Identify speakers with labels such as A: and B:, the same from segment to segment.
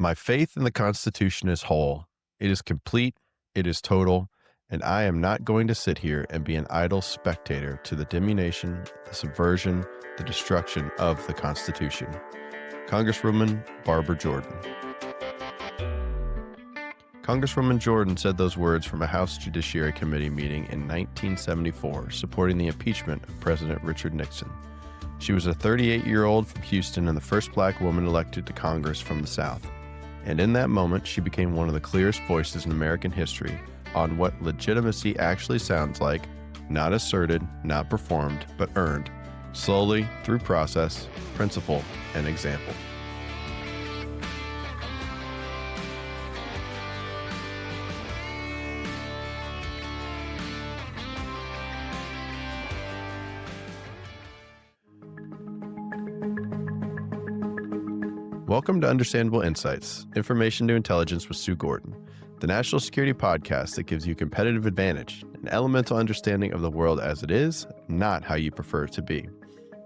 A: My faith in the Constitution is whole. It is complete, it is total, and I am not going to sit here and be an idle spectator to the diminution, the subversion, the destruction of the Constitution. Congresswoman Barbara Jordan. Congresswoman Jordan said those words from a House Judiciary Committee meeting in 1974 supporting the impeachment of President Richard Nixon. She was a 38-year-old from Houston and the first black woman elected to Congress from the South. And in that moment, she became one of the clearest voices in American history on what legitimacy actually sounds like, not asserted, not performed, but earned, slowly through process, principle, and example. Welcome to Understandable Insights, Information to Intelligence with Sue Gordon, the national security podcast that gives you competitive advantage, an elemental understanding of the world as it is, not how you prefer it to be.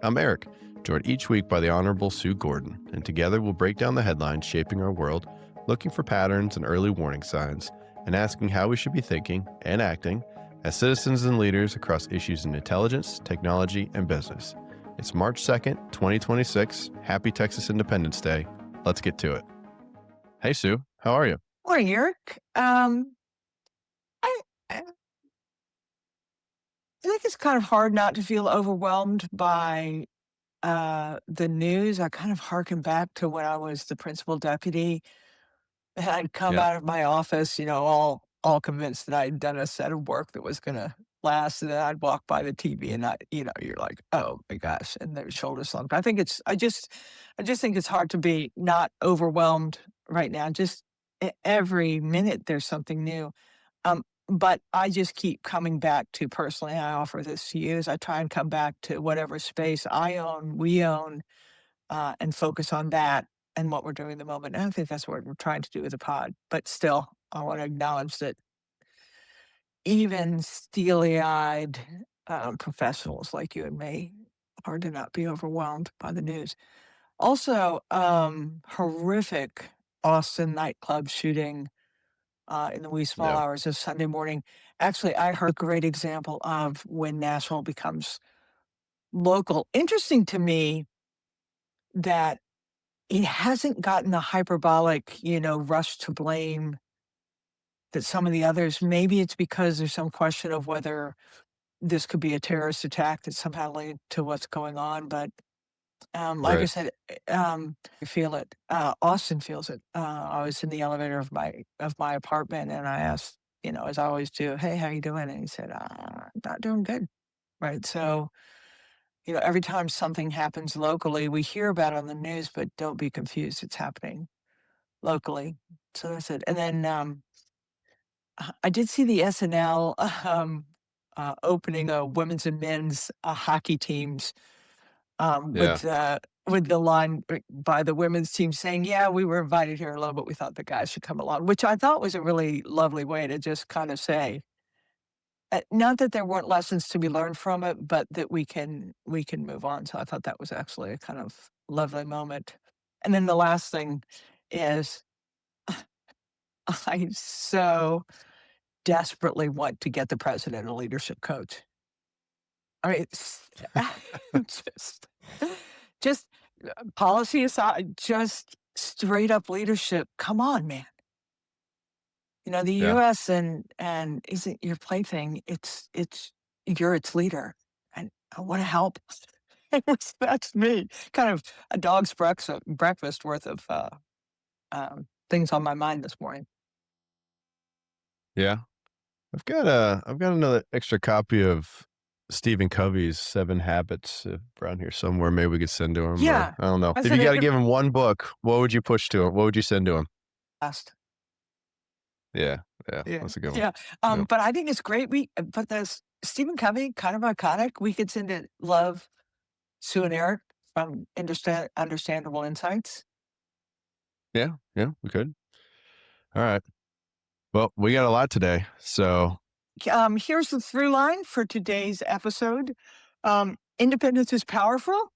A: I'm Eric, joined each week by the Honorable Sue Gordon, and together we'll break down the headlines shaping our world, looking for patterns and early warning signs, and asking how we should be thinking and acting as citizens and leaders across issues in intelligence, technology, and business. It's March 2nd, 2026. Happy Texas Independence Day. Let's get to it. Hey, Sue. How are you?
B: Morning, Eric. I think it's kind of hard not to feel overwhelmed by the news. I kind of harken back to when I was the principal deputy, and I'd come
A: Yeah.
B: out of my office, all convinced that I'd done a set of work that was going to last, and then I'd walk by the TV, and you're like, oh my gosh, and their shoulders slumped. I just think it's hard to be not overwhelmed right now. Just every minute there's something new. But I just keep coming back to personally, I offer this to you, is I try and come back to whatever space I own, we own, and focus on that and what we're doing in the moment. And I think that's what we're trying to do with the pod. But still, I want to acknowledge that even steely-eyed professionals like you and me, hard to not be overwhelmed by the news. Also, horrific Austin nightclub shooting in the wee small
A: Yeah.
B: hours of Sunday morning. Actually, I heard a great example of when national becomes local. Interesting to me that it hasn't gotten the hyperbolic, rush to blame that some of the others. Maybe it's because there's some question of whether this could be a terrorist attack that's somehow linked to what's going on. But like I
A: Right.
B: said, I feel it. Austin feels it. I was in the elevator of my apartment, and I asked, as I always do, "Hey, how you doing?" And he said, "Not doing good." Right. So, every time something happens locally, we hear about it on the news, but don't be confused; it's happening locally. So that's it. And then I did see the SNL opening women's and men's hockey teams
A: Yeah.
B: with the line by the women's team saying, "Yeah, we were invited here alone, but we thought the guys should come along," which I thought was a really lovely way to just kind of say, not that there weren't lessons to be learned from it, but that we can move on. So I thought that was actually a kind of lovely moment. And then the last thing is I so desperately want to get the president a leadership coach. I mean, just just policy aside, just straight up leadership. Come on, man. The
A: Yeah.
B: US and isn't your plaything. It's you're its leader. And I want to help. That's me. Kind of a dog's breakfast worth of things on my mind this morning.
A: Yeah. I've got another extra copy of Stephen Covey's Seven Habits around here somewhere. Maybe we could send to him, or
B: Yeah.
A: I don't know.
B: I
A: If you
B: said
A: got
B: it
A: to give him one book, what would you push to him? What would you send to him?
B: last.
A: Yeah. Yeah.
B: Yeah.
A: That's a good one.
B: Yeah.
A: Yep.
B: But I think it's great. But there's Stephen Covey, kind of iconic. We could send it love, Sue and Eric from Understandable Insights.
A: Yeah. Yeah. We could. All right. Well, we got a lot today. So,
B: Here's the through line for today's episode. Independence is powerful.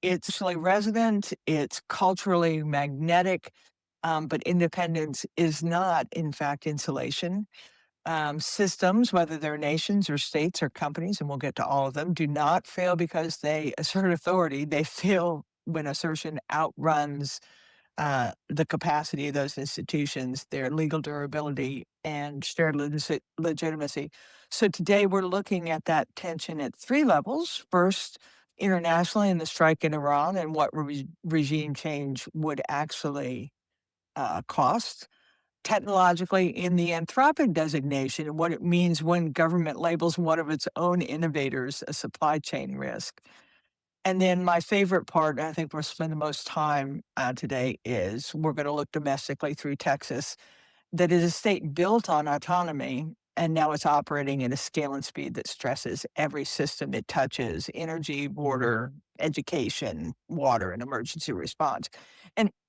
B: It's socially resonant. It's culturally magnetic. But independence is not, in fact, insulation. Systems, whether they're nations or states or companies, and we'll get to all of them, do not fail because they assert authority. They fail when assertion outruns the capacity of those institutions, their legal durability, and shared legitimacy. So today we're looking at that tension at three levels. First, internationally, in the strike in Iran and what regime change would actually cost. Technologically, in the Anthropic designation, and what it means when government labels one of its own innovators a supply chain risk. And then my favorite part, and I think we'll spend the most time today, is we're going to look domestically through Texas, that is a state built on autonomy, and now it's operating at a scale and speed that stresses every system it touches: energy, water, education, water, and emergency response.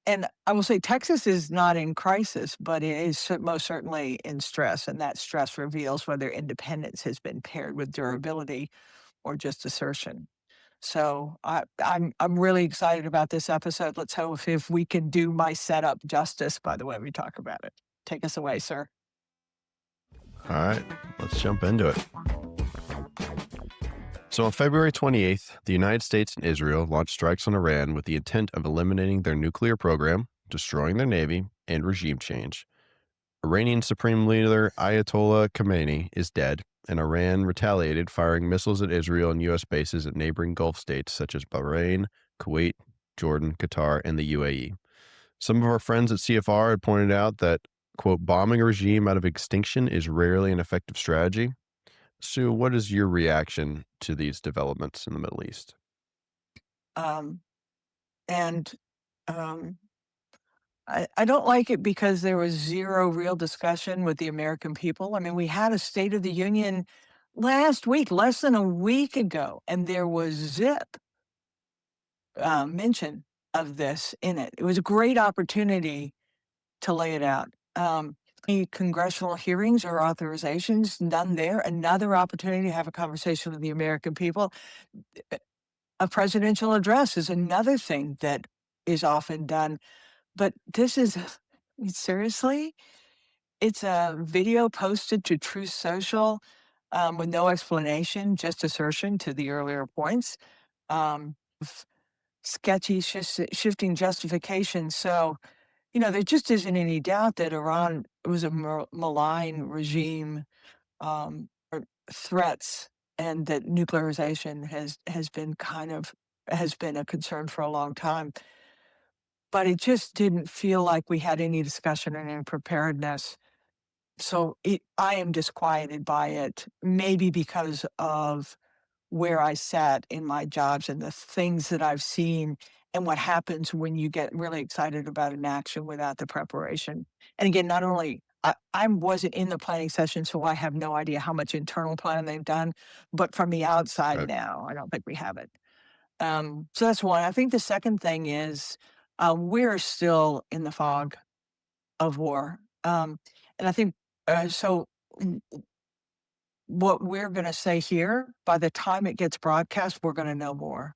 B: And I will say Texas is not in crisis, but it is most certainly in stress, and that stress reveals whether independence has been paired with durability or just assertion. So I'm really excited about this episode. Let's hope if we can do my setup justice by the way we talk about it. Take us away, sir.
A: All right, let's jump into it. So on February 28th, the United States and Israel launched strikes on Iran with the intent of eliminating their nuclear program, destroying their navy, and regime change. Iranian Supreme Leader Ayatollah Khamenei is dead, and Iran retaliated, firing missiles at Israel and U.S. bases at neighboring Gulf states such as Bahrain, Kuwait, Jordan, Qatar, and the UAE. Some of our friends at CFR had pointed out that, quote, bombing a regime out of extinction is rarely an effective strategy. Sue, what is your reaction to these developments in the Middle East?
B: Um, and um, I don't like it because there was zero real discussion with the American people. I mean, we had a State of the Union last week, less than a week ago, and there was zip mention of this in it. It was a great opportunity to lay it out. Any congressional hearings or authorizations, none there. Another opportunity to have a conversation with the American people. A presidential address is another thing that is often done. But this is, seriously, it's a video posted to Truth Social with no explanation, just assertion to the earlier points. Of sketchy shifting justification. So, there just isn't any doubt that Iran was a malign regime, or threats, and that nuclearization has been a concern for a long time. But it just didn't feel like we had any discussion and any preparedness. So I am disquieted by it, maybe because of where I sat in my jobs and the things that I've seen and what happens when you get really excited about an action without the preparation. And again, not only I wasn't in the planning session, so I have no idea how much internal planning they've done, but from the outside
A: Right.
B: now, I don't think we have it. So that's one. I think the second thing is we're still in the fog of war. And I think so. What we're going to say here, by the time it gets broadcast, we're going to know more.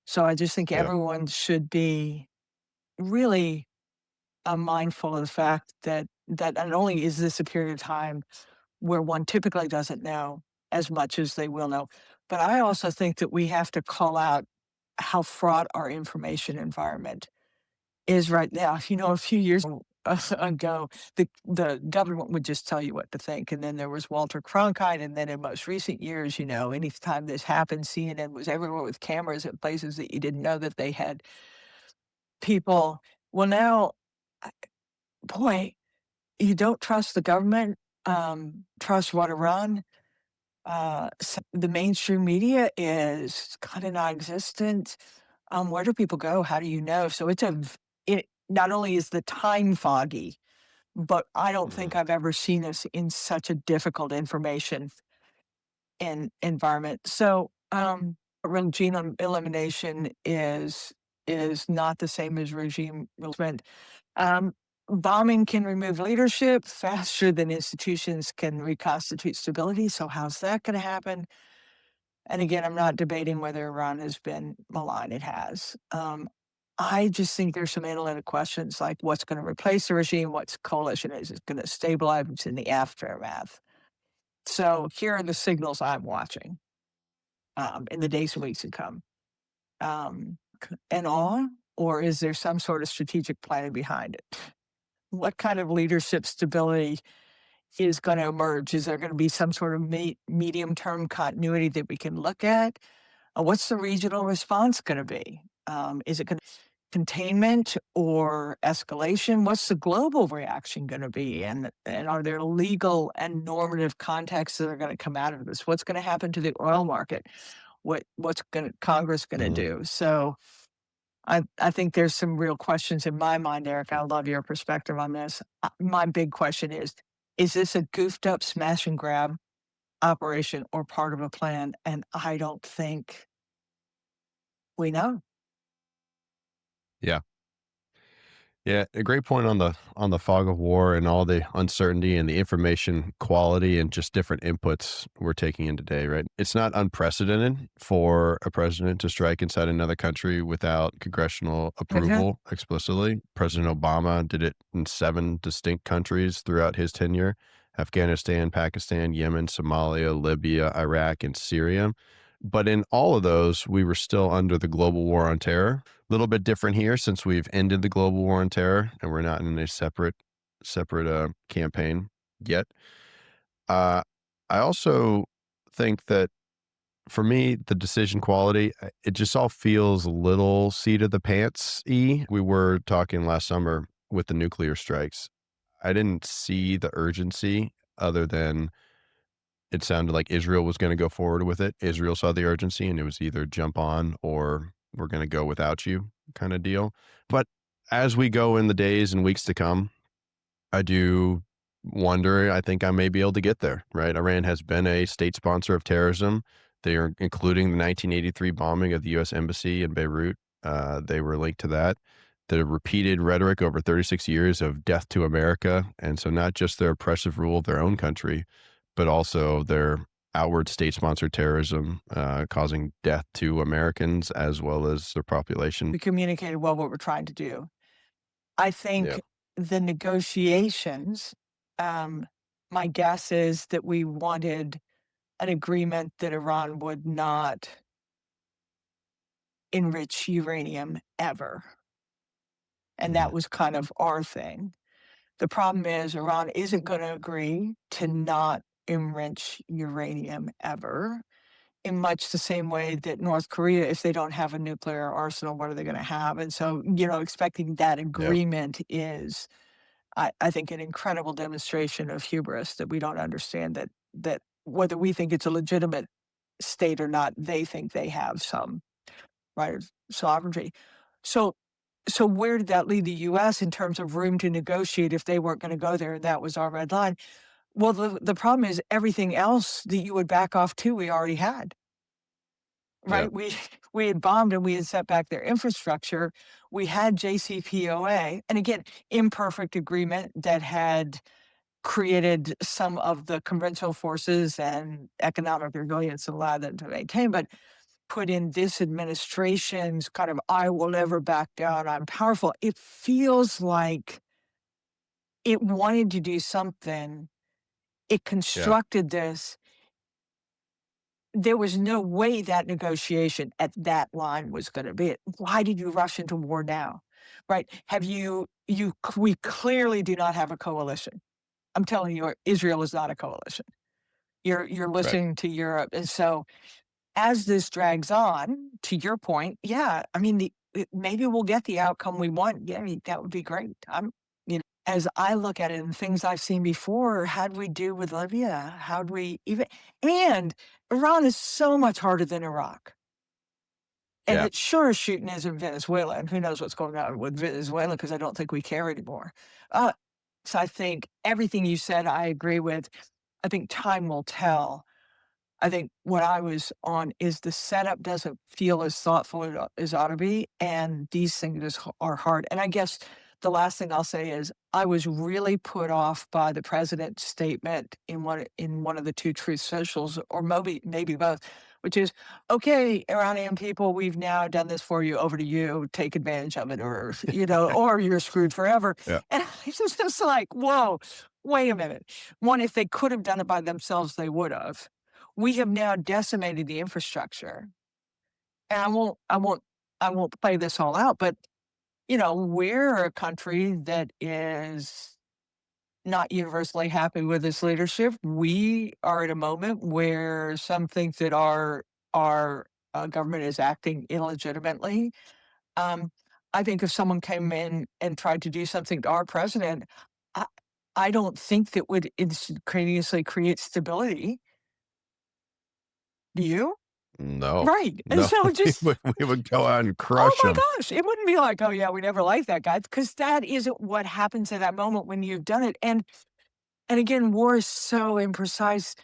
B: So I just think
A: Yeah.
B: everyone should be really mindful of the fact that not only is this a period of time where one typically doesn't know as much as they will know, but I also think that we have to call out how fraught our information environment is right now. A few years ago, the government would just tell you what to think, and then there was Walter Cronkite, and then in most recent years, anytime this happened, CNN was everywhere with cameras at places that you didn't know that they had people. Well, now, I boy, you don't trust the government, trust what Iran. The mainstream media is kinda non-existent. Where do people go? How do you know? So it not only is the time foggy, but I don't think
A: Mhm.
B: I've ever seen us in such a difficult information environment. So, regime elimination is not the same as regime replacement. Um, Bombing can remove leadership faster than institutions can reconstitute stability. So how's that going to happen? And again, I'm not debating whether Iran has been malign. It has. I just think there's some analytic questions like what's going to replace the regime, what's coalition is going to stabilize what's in the aftermath. So here are the signals I'm watching in the days and weeks to come. And awe, or is there some sort of strategic planning behind it? What kind of leadership stability is going to emerge? Is there going to be some sort of medium term continuity that we can look at? What's the regional response going to be? Is it going to containment or escalation? What's the global reaction going to be? And are there legal and normative contexts that are going to come out of this? What's going to happen to the oil market? What's going Congress going to
A: Mhm.
B: do? So I think there's some real questions in my mind, Eric. I love your perspective on this. My big question is this a goofed up smash and grab operation or part of a plan? And I don't think we know.
A: Yeah. Yeah, a great point on the fog of war and all the uncertainty and the information quality and just different inputs we're taking in today, right? It's not unprecedented for a president to strike inside another country without congressional
B: Mhm.
A: approval explicitly. President Obama did it in 7 distinct countries throughout his tenure: Afghanistan, Pakistan, Yemen, Somalia, Libya, Iraq, and Syria. But in all of those, we were still under the global war on terror. Little bit different here since we've ended the global war on terror and we're not in a separate campaign yet. Uh, I also think that for me, the decision quality, it just all feels a little seat of the pants y. We were talking last summer with the nuclear strikes. I didn't see the urgency other than it sounded like Israel was gonna go forward with it. Israel saw the urgency, and it was either jump on or we're gonna go without you kinda deal. But as we go in the days and weeks to come, I do wonder, I think I may be able to get there, right? Iran has been a state sponsor of terrorism. They are including the 1983 bombing of the US Embassy in Beirut. They were linked to that. The repeated rhetoric over 36 years of death to America. And so not just their oppressive rule of their own country, but also their outward state-sponsored terrorism, causing death to Americans as well as their population.
B: We communicated well what we're trying to do. I
A: Yeah,
B: think the negotiations, um, my guess is that we wanted an agreement that Iran would not enrich uranium ever. And
A: mhm,
B: that was kind of our thing. The problem is Iran isn't going to agree to not enrich uranium ever, in much the same way that North Korea, if they don't have a nuclear arsenal, what are they going to have? And so, expecting that
A: yeah,
B: agreement is, I think, an incredible demonstration of hubris that we don't understand that whether we think it's a legitimate state or not, they think they have some right of sovereignty. So so where did that leave the US in terms of room to negotiate if they weren't gonna go there and that was our red line? Well, the problem is everything else that you would back off to, we already had,
A: yeah,
B: right? We we had bombed and we had set back their infrastructure. We had JCPOA, and again, imperfect agreement that had created some of the conventional forces and economic resilience allowed them to maintain, but put in this administration's kind of "I will never back down, I'm powerful." It feels like it wanted to do something. It
A: yeah,
B: constructed this. There was no way that negotiation at that line was gonna be it. Why did you rush into war now? Right? Have you we clearly do not have a coalition. I'm telling you, Israel is not a coalition. You're
A: right,
B: listening to Europe, and so as this drags on, to your point, yeah, I mean, maybe we'll get the outcome we want. Yeah, I mean, that would be great. As I look at it and things I've seen before, how'd we do with Libya? How'd we even, and Iran is so much harder than Iraq. And
A: yeah,
B: it sure as shooting is in Venezuela. And who knows what's going on with Venezuela because I don't think we care anymore. Uh, so I think everything you said, I agree with. I think time will tell. I think what I was on is the setup doesn't feel as thoughtful as ought to be, and these things are hard. And I guess the last thing I'll say is I was really put off by the president's statement in one of the two truth socials, or maybe both, which is, okay, Iranian people, we've now done this for you. Over to you. Take advantage of it, or or you're screwed forever.
A: Yeah.
B: And it's just like, whoa, wait a minute. One, if they could have done it by themselves, they would have. We have now decimated the infrastructure, and I won't play this all out, but we're a country that is not universally happy with this leadership. We are at a moment where some think that our government is acting illegitimately. Um, I think if someone came in and tried to do something to our president, I, I don't think that would instantaneously create stability. Do you?
A: No,
B: Right. And
A: no,
B: so
A: we would go out and
B: oh
A: crush
B: my
A: them.
B: gosh, it wouldn't be like, oh yeah, we never liked that guy, because that isn't what happens at that moment when you've done it. And again, war is so imprecise.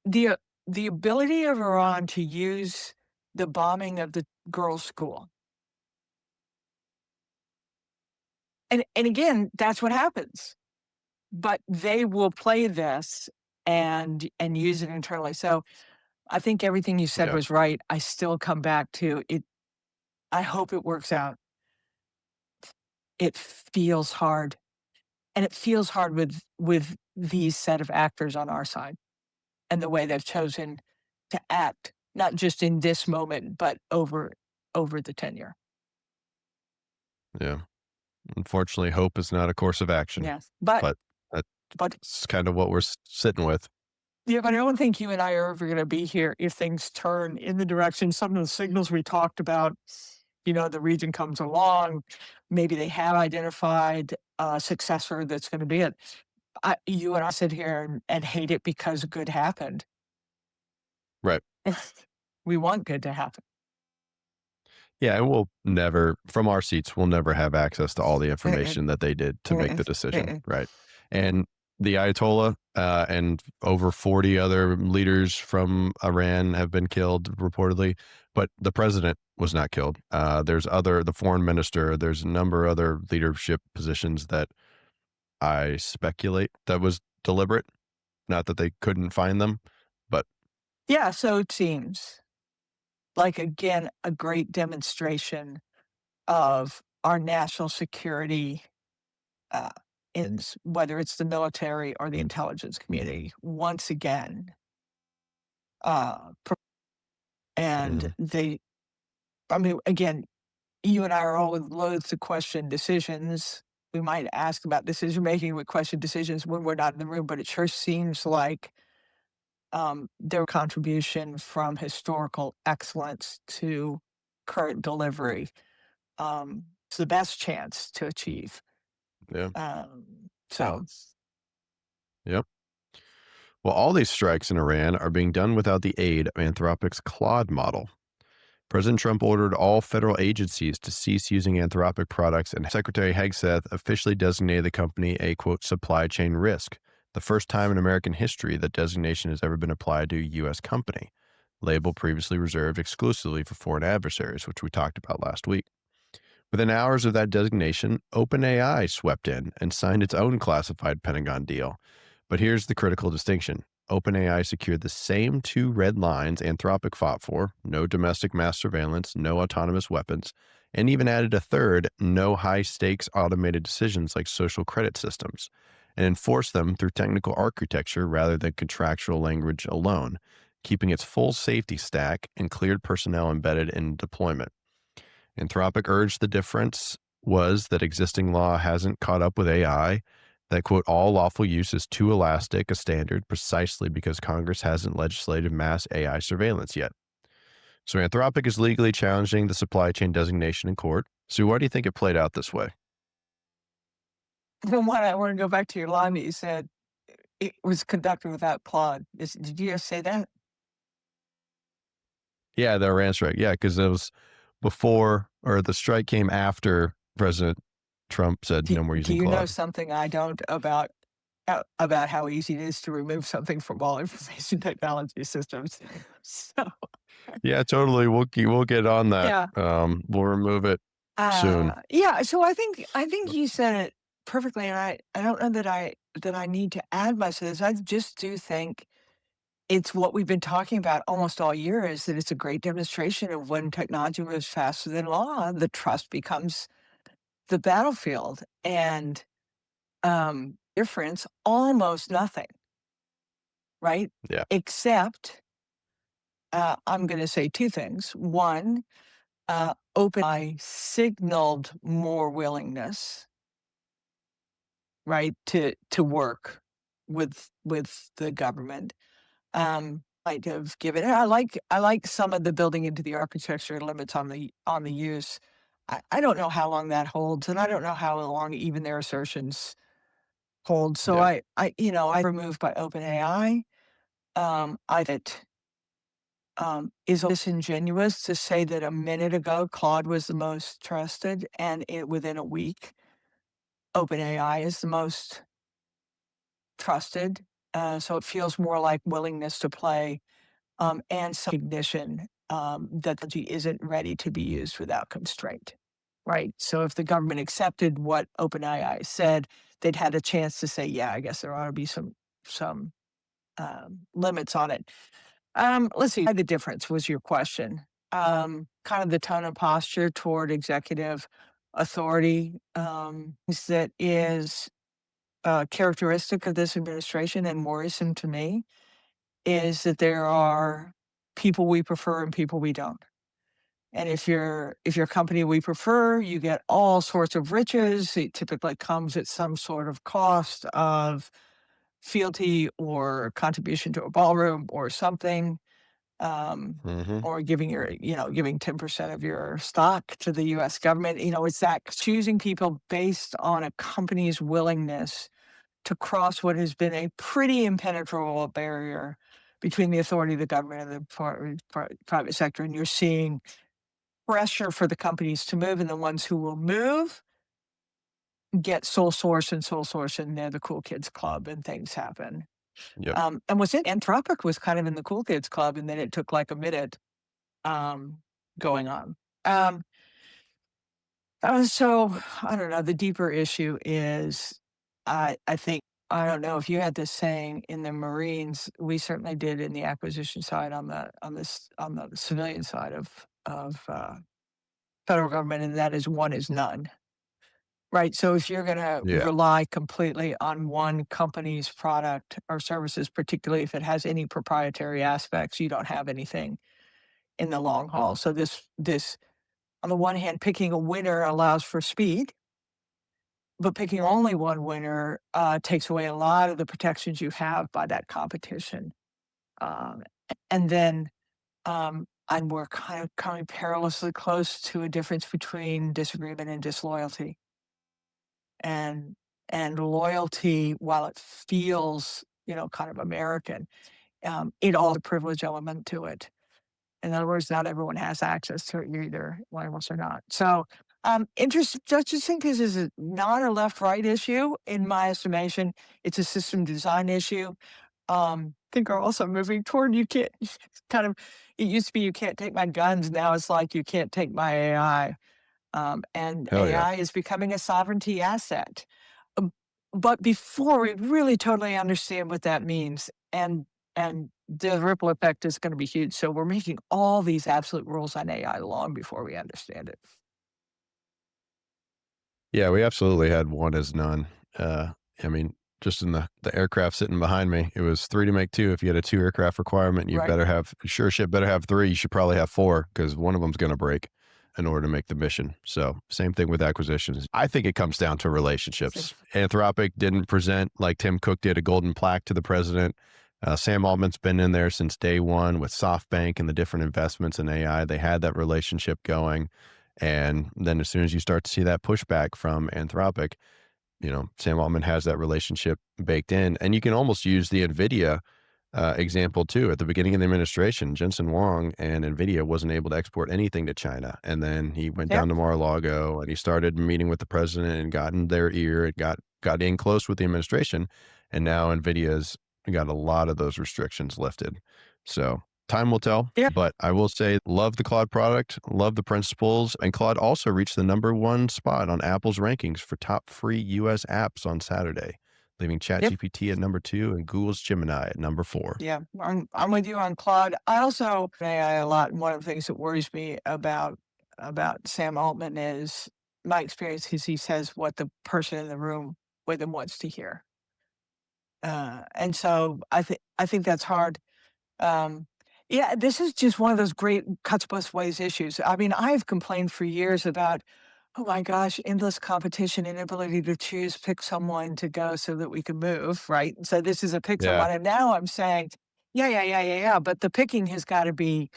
B: The the ability of Iran to use the bombing of the girls' school, and again, that's what happens. But they will play this and use it internally. So I think everything you said
A: Yeah,
B: was right. I still come back to it. I hope it works out. It feels hard, and it feels hard with these set of actors on our side, and the way they've chosen to act, not just in this moment, but over the tenure.
A: yeah. Unfortunately, hope is not a course of action,
B: Yes. But
A: but
B: but
A: that's kind of what we're sitting with.
B: yeah, but I don't think you and I are ever gonna be here if things turn in the direction, some of the signals we talked about, the region comes along, maybe they have identified a successor that's gonna be it. You and I sit here and hate it because good happened.
A: Right.
B: We want good to happen.
A: Yeah, and we'll never, from our seats, we'll never have access to all the
B: Mm-mm,
A: information that they did to make the
B: mm-mm,
A: decision,
B: mm-mm.
A: right? And the Ayatollah and over 40 other leaders from Iran have been killed reportedly, but the president was not killed. The foreign minister, there's a number of other leadership positions that I speculate that was deliberate, not that they couldn't find them, but
B: Yeah, so it seems like, again, a great demonstration of our national security, uh, whether it's the military or the intelligence community, once again, and
A: mhm,
B: I mean, again, you and I are always loath to question decisions. We might ask about decision making, we question decisions when we're not in the room, but it sure seems like their contribution from historical excellence to current delivery, it's the best chance to achieve.
A: yeah,
B: So,
A: yep. Well, all these strikes in Iran are being done without the aid of Anthropic's Claude model. President Trump ordered all federal agencies to cease using Anthropic products, and Secretary Hegseth officially designated the company a quote supply chain risk, the first time in American history that designation has ever been applied to a U.S. company. Label previously reserved exclusively for foreign adversaries, which we talked about last week. Within hours of that designation, OpenAI swept in and signed its own classified Pentagon deal. But here's the critical distinction. OpenAI secured the same two red lines Anthropic fought for: no domestic mass surveillance, no autonomous weapons, and even added a third: no high stakes automated decisions like social credit systems, and enforced them through technical architecture rather than contractual language alone, keeping its full safety stack and cleared personnel embedded in deployment. Anthropic urged the difference was that existing law hasn't caught up with AI, that, quote, all lawful use is too elastic a standard precisely because Congress hasn't legislated mass AI surveillance yet. So Anthropic is legally challenging the supply chain designation in court. So why do you think it played out this way?
B: the one I want to go back to your line that you said it was conducted without Claude. Did you just say that?
A: Yeah, the Iran strike. Yeah, because it was before, or the strike came after President Trump said
B: Do,
A: no more
B: do
A: using
B: you know
A: Claude.
B: something I don't about how easy it is to remove something from all information technology systems? So
A: Yeah, totally. We'll get on that.
B: yeah.
A: We'll remove it soon.
B: Yeah, so I think you said it perfectly, and I don't know that I need to add much to this. I just do think it's what we've been talking about almost all year is that it's a great demonstration of when technology moves faster than law, the trust becomes the battlefield. And difference, almost nothing, right?
A: Yeah.
B: Except, I'm gonna say 2 things. One, OpenAI signaled more willingness, right, to work with the government. Might have given I like some of the building into the architecture limits on the use. I don't know how long that holds, and I don't know how long even their assertions hold. So
A: Yeah.
B: I removed by OpenAI. I that is disingenuous to say that a minute ago Claude was the most trusted, and within a week OpenAI is the most trusted. So it feels more like willingness to play, and some recognition that technology isn't ready to be used without constraint, right? So if the government accepted what OpenAI said, they'd had a chance to say, "Yeah, I guess there ought to be some limits on it." Let's see. The difference was your question. Kind of the tone and posture toward executive authority that is characteristic of this administration and worrisome to me is that there are people we prefer and people we don't. And if you're a company we prefer, you get all sorts of riches. It typically comes at some sort of cost of fealty or contribution to a ballroom or something,
A: Hmm.
B: or giving 10% of your stock to the US government. It's that choosing people based on a company's willingness to cross what has been a pretty impenetrable barrier between the authority of the government and the private sector. And you're seeing pressure for the companies to move, and the ones who will move get sole source, and they're the cool kids club, and things happen.
A: Yep.
B: And was it Anthropic was kind of in the cool kids club, and then it took like a minute um, going on. Um, so I don't know. The deeper issue is, I think I don't know if you had this saying in the Marines. We certainly did in the acquisition side on the civilian side of federal government, and that is one is none. Right. So if you're going to
A: Yeah.
B: rely completely on one company's product or services, particularly if it has any proprietary aspects, you don't have anything in the long haul. So this on the one hand, picking a winner allows for speed, but picking only one winner takes away a lot of the protections you have by that competition. Um, and then and we're kind of coming perilously close to a difference between disagreement and disloyalty. And loyalty, while it feels, kind of American, it all the privilege element to it. In other words, not everyone has access to it. You're either loyalists or not. So, interest. Don't you think this is not a left-right issue? In my estimation, it's a system design issue. I think are also moving toward you can't kind of. It used to be you can't take my guns. Now it's like you can't take my AI. And
A: Hell yeah.
B: AI is becoming a sovereignty asset. Um, but before we really totally understand what that means, and the ripple effect is going to be huge. So we're making all these absolute rules on AI long before we understand it.
A: Yeah, we absolutely had one as none. I mean, just in the aircraft sitting behind me, it was three to make two. If you had a two aircraft requirement, you
B: Right.
A: better have sure ship better have three. You should probably have four because one of them's going to break in order to make the mission. So same thing with acquisitions. I think it comes down to relationships. Anthropic didn't present like Tim Cook did a golden plaque to the president. Sam Altman's been in there since day one with SoftBank and the different investments in AI. They had that relationship going. And then as soon as you start to see that pushback from Anthropic, Sam Altman has that relationship baked in. And you can almost use the NVIDIA example too. At the beginning of the administration, Jensen Huang and NVIDIA wasn't able to export anything to China. And then he went
B: Yep.
A: down to Mar-a-Lago and he started meeting with the president and got in their ear and got in close with the administration. And now NVIDIA's got a lot of those restrictions lifted. So time will tell,
B: Yeah.
A: but I will say love the Claude product, love the principles. And Claude also reached the #1 spot on Apple's rankings for top free US apps on Saturday. leaving
B: Yep.
A: ChatGPT at number 2 and Google's Gemini at number 4.
B: Yeah, I'm with you on Claude. I also AI a lot, and one of the things that worries me about Sam Altman is my experience is he says what the person in the room with him wants to hear. And so I think that's hard. Um, yeah, this is just one of those great cuts both ways issues. I mean, I've complained for years about, oh my gosh, endless competition, inability to choose, pick someone to go so that we can move, right? So this is a pick
A: Yeah.
B: someone. And now I'm saying, yeah. But the picking has got to be,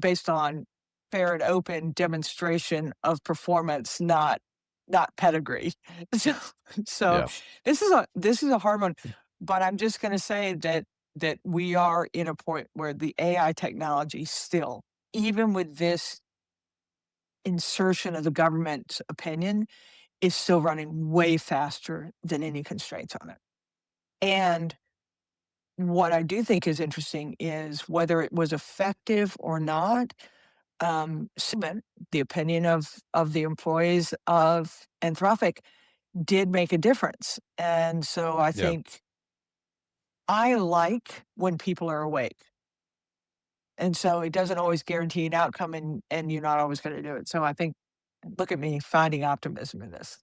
B: based on fair and open demonstration of performance, not pedigree. So, so
A: Yeah.
B: this is a hard one, but I'm just going to say that we are in a point where the AI technology still, even with this insertion of the government's opinion, is still running way faster than any constraints on it. And what I do think is interesting is whether it was effective or not. Segment, the opinion of the employees of Anthropic did make a difference, and so I
A: Yeah.
B: think I like when people are awake. And so it doesn't always guarantee an outcome and you're not always gonna do it. So I think look at me finding optimism in this.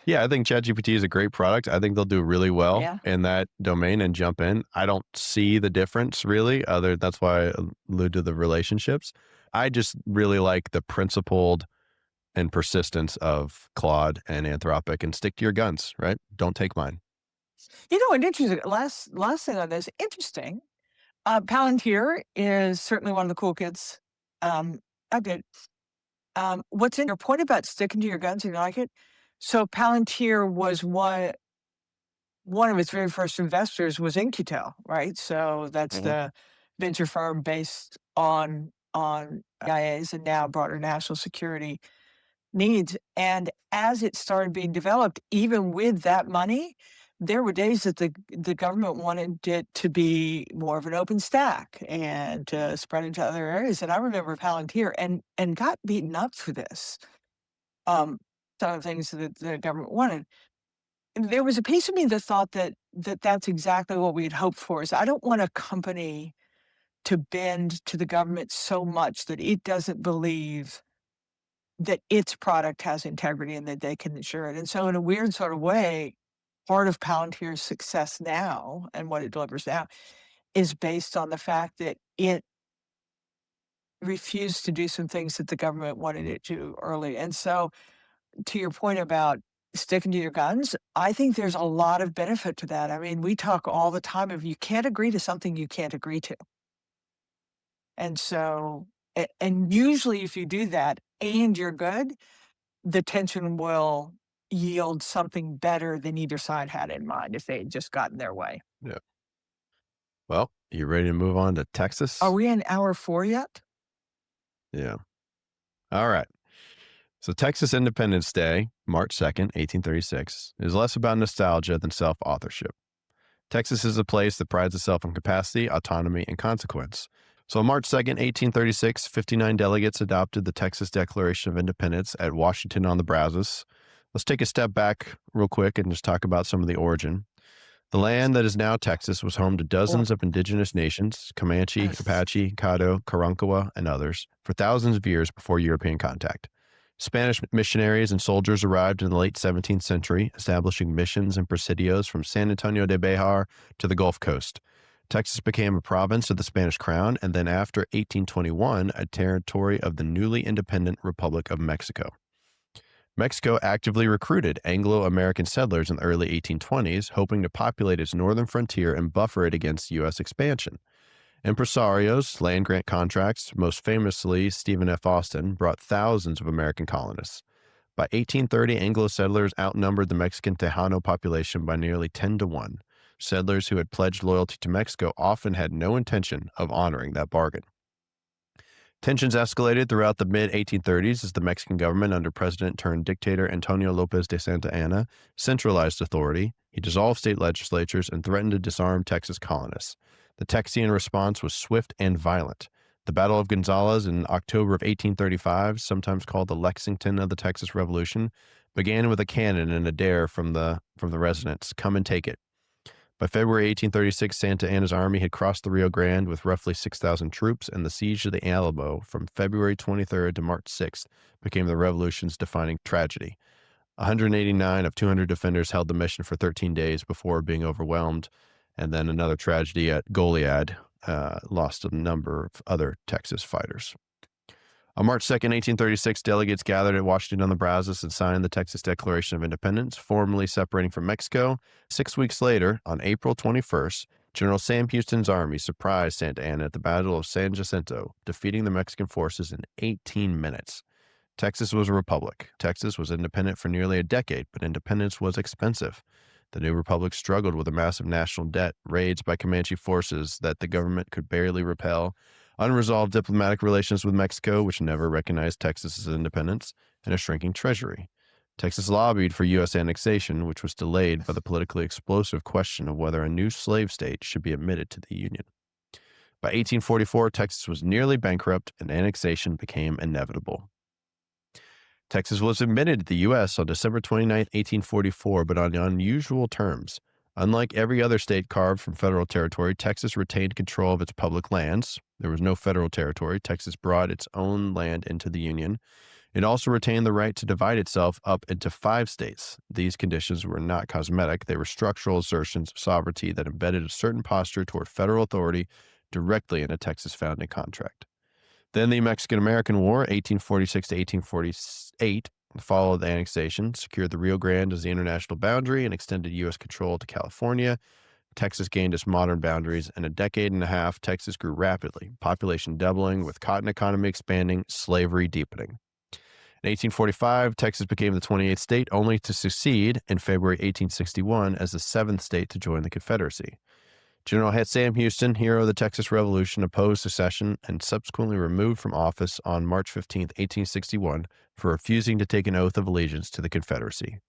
A: Yeah, I think ChatGPT is a great product. I think they'll do really well
B: Yeah.
A: in that domain and jump in. I don't see the difference really, other that's why I allude to the relationships. I just really like the principled and persistence of Claude and Anthropic and stick to your guns, right? Don't take mine.
B: And interesting, last thing on this, interesting. Palantir is certainly one of the cool kids. I did. What's in your point about sticking to your guns, you like it? So Palantir was one of its very first investors was In-Q-Tel, right? So that's
A: Mhm.
B: the venture firm based on IAs and now broader national security needs. And as it started being developed, even with that money, there were days that the government wanted it to be more of an open stack and to spread into other areas. And I remember Palantir and got beaten up for this. Some of the things that the government wanted. There was a piece of me that thought that that's exactly what we'd hoped for, is I don't want a company to bend to the government so much that it doesn't believe that its product has integrity and that they can ensure it. And so in a weird sort of way, part of Palantir's success now and what it delivers now is based on the fact that it refused to do some things that the government wanted it to early. And so to your point about sticking to your guns, I think there's a lot of benefit to that. I mean, we talk all the time of you can't agree to something you can't agree to. And so, and usually if you do that and you're good, the tension will yield something better than either side had in mind if they had just gotten their way.
A: Yeah. Well, you ready to move on to
B: Are
A: Texas?
B: we in hour 4 yet?
A: Yeah. All right. So Texas Independence Day, March 2nd, 1836, is less about nostalgia than self-authorship. Texas is a place that prides itself on capacity, autonomy, and consequence. So on March 2nd, 1836, 59 delegates adopted the Texas Declaration of Independence at Washington on the Brazos. Let's take a step back real quick and just talk about some of the origin. The land that is now Texas was home to
B: Or
A: dozens of indigenous nations, Comanche, Apache, Caddo, Karankawa, and others, for thousands of years before European contact. Spanish missionaries and soldiers arrived in the late 17th century, establishing missions and presidios from San Antonio de Bejar to the Gulf Coast. Texas became a province of the Spanish crown, and then after 1821, a territory of the newly independent Republic of Mexico. Mexico actively recruited Anglo-American settlers in the early 1820s, hoping to populate its northern frontier and buffer it against U.S. expansion. Impresarios, land grant contracts, most famously Stephen F. Austin, brought thousands of American colonists. By 1830, Anglo settlers outnumbered the Mexican Tejano population by nearly 10 to 1. Settlers who had pledged loyalty to Mexico often had no intention of honoring that bargain. Tensions escalated throughout the mid-1830s as the Mexican government under president-turned-dictator Antonio Lopez de Santa Anna centralized authority. He dissolved state legislatures and threatened to disarm Texas colonists. The Texian response was swift and violent. The Battle of Gonzales in October of 1835, sometimes called the Lexington of the Texas Revolution, began with a cannon and a dare from the residents, "Come and take it." By February 1836, Santa Anna's army had crossed the Rio Grande with roughly 6,000 troops, and the siege of the Alamo from February 23rd to March 6th became the revolution's defining tragedy. 189 of 200 defenders held the mission for 13 days before being overwhelmed, and then another tragedy at Goliad lost a number of other Texas fighters. On March 2nd, 1836, delegates gathered at Washington on the Brazos and signed the Texas Declaration of Independence, formally separating from Mexico. 6 weeks later, on April 21st, General Sam Houston's army surprised Santa Anna at the Battle of San Jacinto, defeating the Mexican forces in 18 minutes. Texas was a republic. Texas was independent for nearly a decade, but independence was expensive. The new republic struggled with a massive national debt, raids by Comanche forces that the government could barely repel, unresolved diplomatic relations with Mexico, which never recognized Texas's independence, and a shrinking treasury. Texas lobbied for U.S. annexation, which was delayed by the politically explosive question of whether a new slave state should be admitted to the Union. By 1844, Texas was nearly bankrupt, and annexation became inevitable. Texas was admitted to the U.S. on December 29, 1844, but on unusual terms. Unlike every other state carved from federal territory, Texas retained control of its public lands. There was no federal territory. Texas brought its own land into the Union. It also retained the right to divide itself up into 5 states. These conditions were not cosmetic. They were structural assertions of sovereignty that embedded a certain posture toward federal authority directly in a Texas founding contract. Then the Mexican-American War, 1846 to 1848, followed the annexation, secured the Rio Grande as the international boundary, and extended U.S. control to California. Texas gained its modern boundaries. In a decade and a half, Texas grew rapidly, population doubling, with cotton economy expanding, slavery deepening. In 1845, Texas became the 28th state, only to succeed in February 1861 as the 7th state to join the Confederacy. General Sam Houston, hero of the Texas Revolution, opposed secession and subsequently removed from office on March 15, 1861, for refusing to take an oath of allegiance to the Confederacy.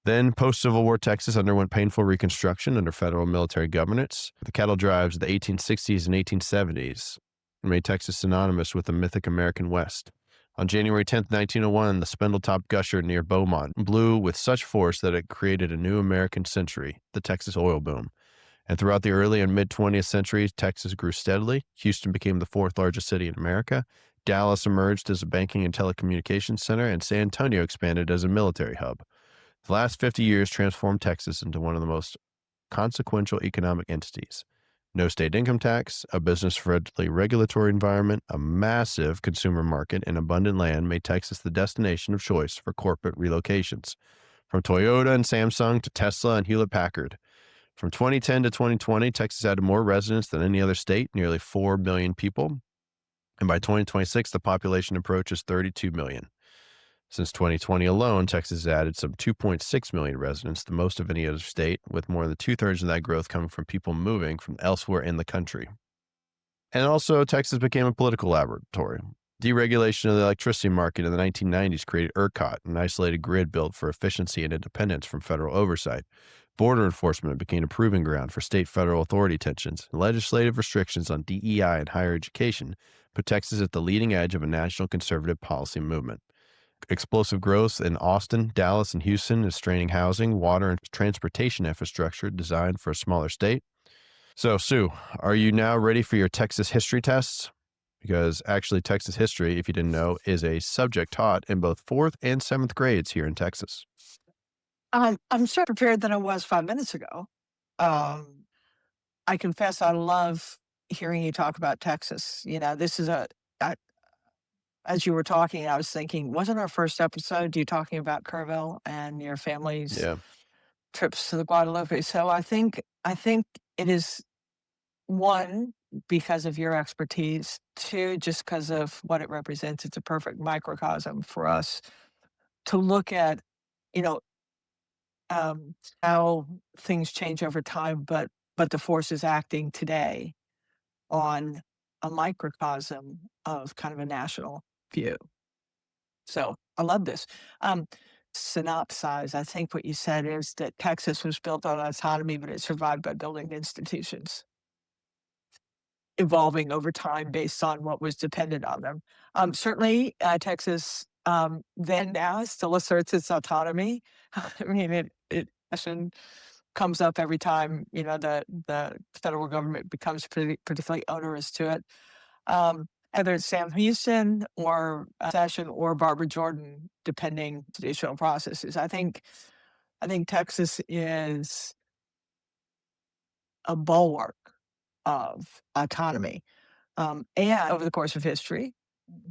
A: Then, post-Civil War Texas underwent painful reconstruction under federal military governance. The cattle drives of the 1860s and 1870s made Texas synonymous with the mythic American West. On January 10, 1901, the Spindletop Gusher near Beaumont blew with such force that it created a new American century, the Texas oil boom. And throughout the early and mid-20th centuries, Texas grew steadily. Houston became the 4th largest city in America. Dallas emerged as a banking and telecommunications center, and San Antonio expanded as a military hub. The last 50 years transformed Texas into one of the most consequential economic entities. No state income tax, a business-friendly regulatory environment, a massive consumer market, and abundant land made Texas the destination of choice for corporate relocations. From Toyota and Samsung to Tesla and Hewlett-Packard. From 2010 to 2020, Texas added more residents than any other state, nearly 4 million people. And by 2026, the population approaches 32 million. Since 2020 alone, Texas has added some 2.6 million residents, the most of any other state, with more than 2/3 of that growth coming from people moving from elsewhere in the country. And also, Texas became a political laboratory. Deregulation of the electricity market in the 1990s created ERCOT, an isolated grid built for efficiency and independence from federal oversight. Border enforcement became a proving ground for state-federal authority tensions. Legislative restrictions on DEI and higher education put Texas at the leading edge of a national conservative policy movement. Explosive growth in Austin, Dallas, and Houston is straining housing, water, and transportation infrastructure designed for a smaller state. So, Sue, are you now ready for your Texas history tests? Because actually, Texas history, if you didn't know, is a subject taught in both 4th and 7th grades here in Texas.
B: I'm so prepared than I was 5 minutes ago. Um, I confess I love hearing you talk about Texas. You know, this is I as you were talking, I was thinking, wasn't our first episode you talking about Kerrville and your family's
A: Yeah.
B: trips to the Guadalupe? So I think it is, 1, because of your expertise, 2, just because of what it represents. It's a perfect microcosm for us to look at, you know, how things change over time, but the forces acting today on a microcosm of kind of a national view. So I love this. Um, Synopsize, I think what you said is that Texas was built on autonomy, but it survived by building institutions, evolving over time based on what was dependent on them. Certainly, Texas then now it still asserts its autonomy. I mean, it question comes up every time, the federal government becomes particularly onerous to it. Either it's Sam Houston or Session or Barbara Jordan, depending judicial processes. I think Texas is a bulwark of autonomy. And over the course of history,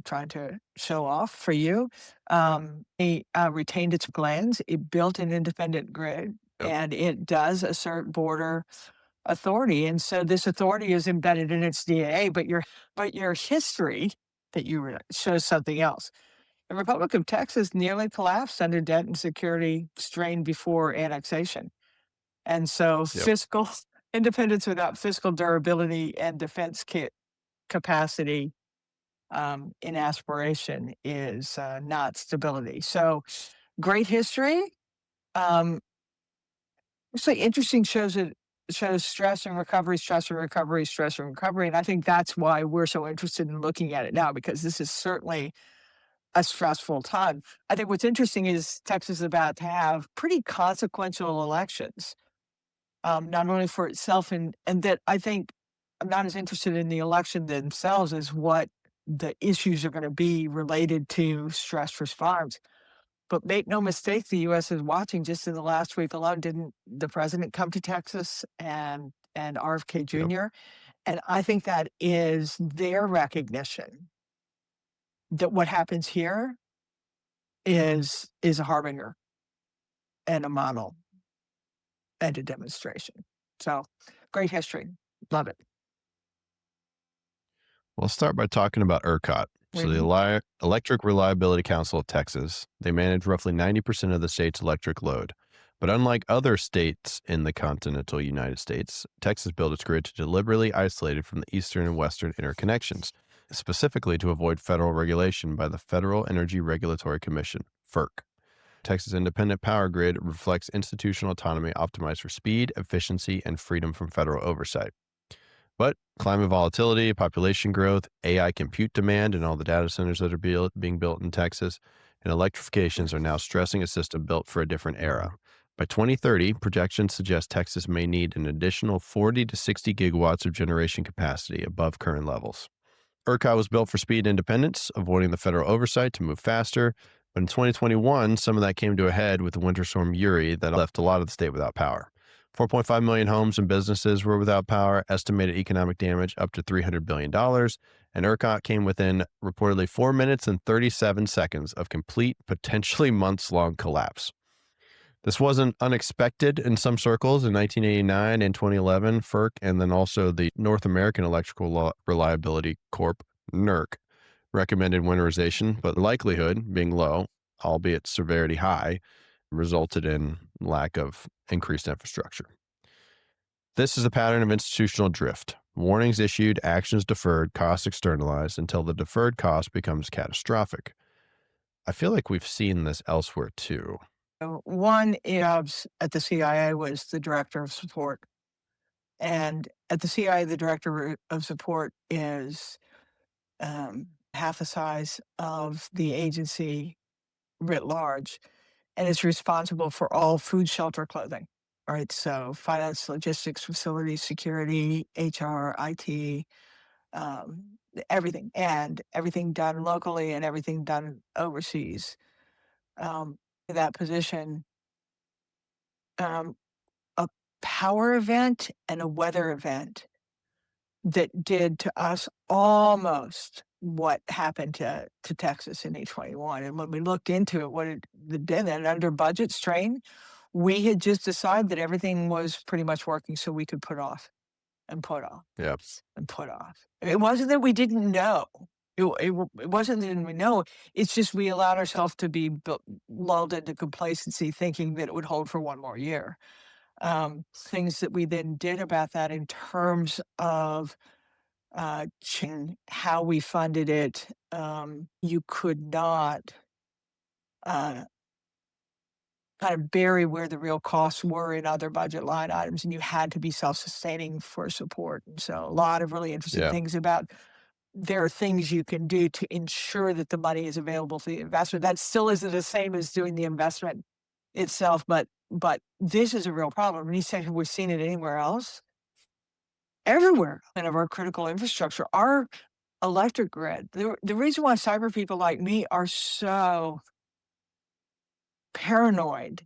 B: trying to show off for you, it retained its glands. It built an independent grid,
A: Yep.
B: and it does assert border authority. And so this authority is embedded in its DNA, but your history that shows something else. The Republic of Texas nearly collapsed under debt and security strain before annexation. And so
A: Yep.
B: fiscal independence without fiscal durability and defense capacity in aspiration is not stability. So great history. Um, actually, interesting shows stress and recovery, stress and recovery, stress and recovery, and I think that's why we're so interested in looking at it now because this is certainly a stressful time. I think what's interesting is Texas is about to have pretty consequential elections, not only for itself and that I think I'm not as interested in the election themselves as what the issues are going to be related to stress response. But make no mistake, the U.S. is watching. Just in the last week alone, didn't the president come to Texas and RFK
A: Yep.
B: Jr.? And I think that is their recognition that what happens here is a harbinger and a model and a demonstration. So great history. Love it.
A: Well, I'll start by talking about ERCOT. So the
B: Mhm.
A: Electric Reliability Council of Texas, they manage roughly 90% of the state's electric load. But unlike other states in the continental United States, Texas built its grid to deliberately isolate it from the eastern and western interconnections, specifically to avoid federal regulation by the Federal Energy Regulatory Commission, FERC. Texas independent power grid reflects institutional autonomy optimized for speed, efficiency, and freedom from federal oversight. But climate volatility, population growth, AI compute demand, and all the data centers that are being built in Texas, and electrifications are now stressing a system built for a different era. By 2030, projections suggest Texas may need an additional 40 to 60 gigawatts of generation capacity above current levels. ERCOT was built for speed and independence, avoiding the federal oversight to move faster. But in 2021, some of that came to a head with the winter storm Uri that left a lot of the state without power. 4.5 million homes and businesses were without power, estimated economic damage up to $300 billion, and ERCOT came within reportedly 4 minutes and 37 seconds of complete, potentially months long collapse. This wasn't unexpected in some circles. In 1989 and 2011, FERC and then also the North American Electrical Reliability Corp, NERC, recommended winterization, but the likelihood being low, albeit severity high, resulted in lack of increased infrastructure. This is a pattern of institutional drift. Warnings issued, actions deferred, costs externalized until the deferred cost becomes catastrophic. I feel like we've seen this elsewhere too.
B: So one jobs at the CIA was the director of support. And at the CIA, the director of support is half the size of the agency writ large, and is responsible for all food, shelter, clothing. All right. So finance, logistics, facilities, security, HR, IT, everything, and everything done locally and everything done overseas. That position, um, a power event and a weather event that did to us almost what happened to Texas in H21. And when we looked into it, what it did, and under budget strain, we had just decided that everything was pretty much working so we could put off and put off
A: Yeah.
B: and put off. It wasn't that we didn't know. It wasn't that we know. It's just we allowed ourselves to be lulled into complacency, thinking that it would hold for one more year. Things that we then did about that in terms of how we funded it, you could not uh, kind of bury where the real costs were in other budget line items, and you had to be self-sustaining for support. And so a lot of really interesting
A: Yeah.
B: things about there are things you can do to ensure that the money is available for the investment. That still isn't the same as doing the investment itself, but this is a real problem. And you say, "Have we seen it anywhere else?" Everywhere. And of our critical infrastructure, our electric grid. The reason why cyber people like me are so paranoid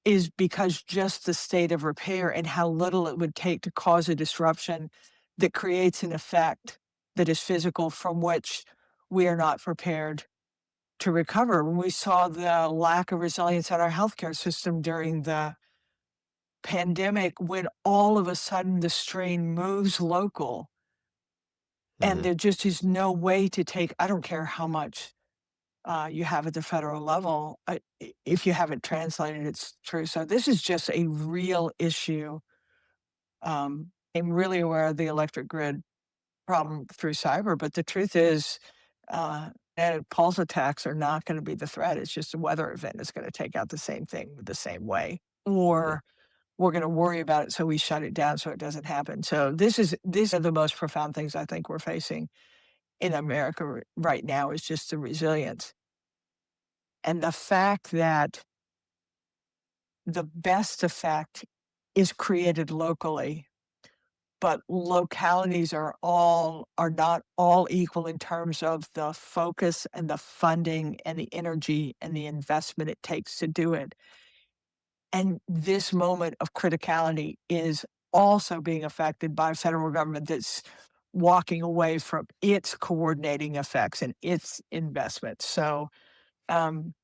B: is because just the state of repair and how little it would take to cause a disruption that creates an effect that is physical from which we are not prepared to recover. When we saw the lack of resilience in our healthcare system during the pandemic, when all of a sudden the strain moves local and
A: Hmm.
B: there just is no way to take, I don't care how much you have at the federal level. If you have it translated, it's true. So this is just a real issue. I'm really aware of the electric grid problem through cyber, but the truth is, and pulse attacks are not going to be the threat. It's just a weather event that's going to take out the same thing the same way,
A: Yeah.
B: or we're going to worry about it, so we shut it down so it doesn't happen. So these are the most profound things I think we're facing in America right now is just the resilience and the fact that the best effect is created locally, but localities are not all equal in terms of the focus and the funding and the energy and the investment it takes to do it. And this moment of criticality is also being affected by a federal government that's walking away from its coordinating effects and its investments. So um,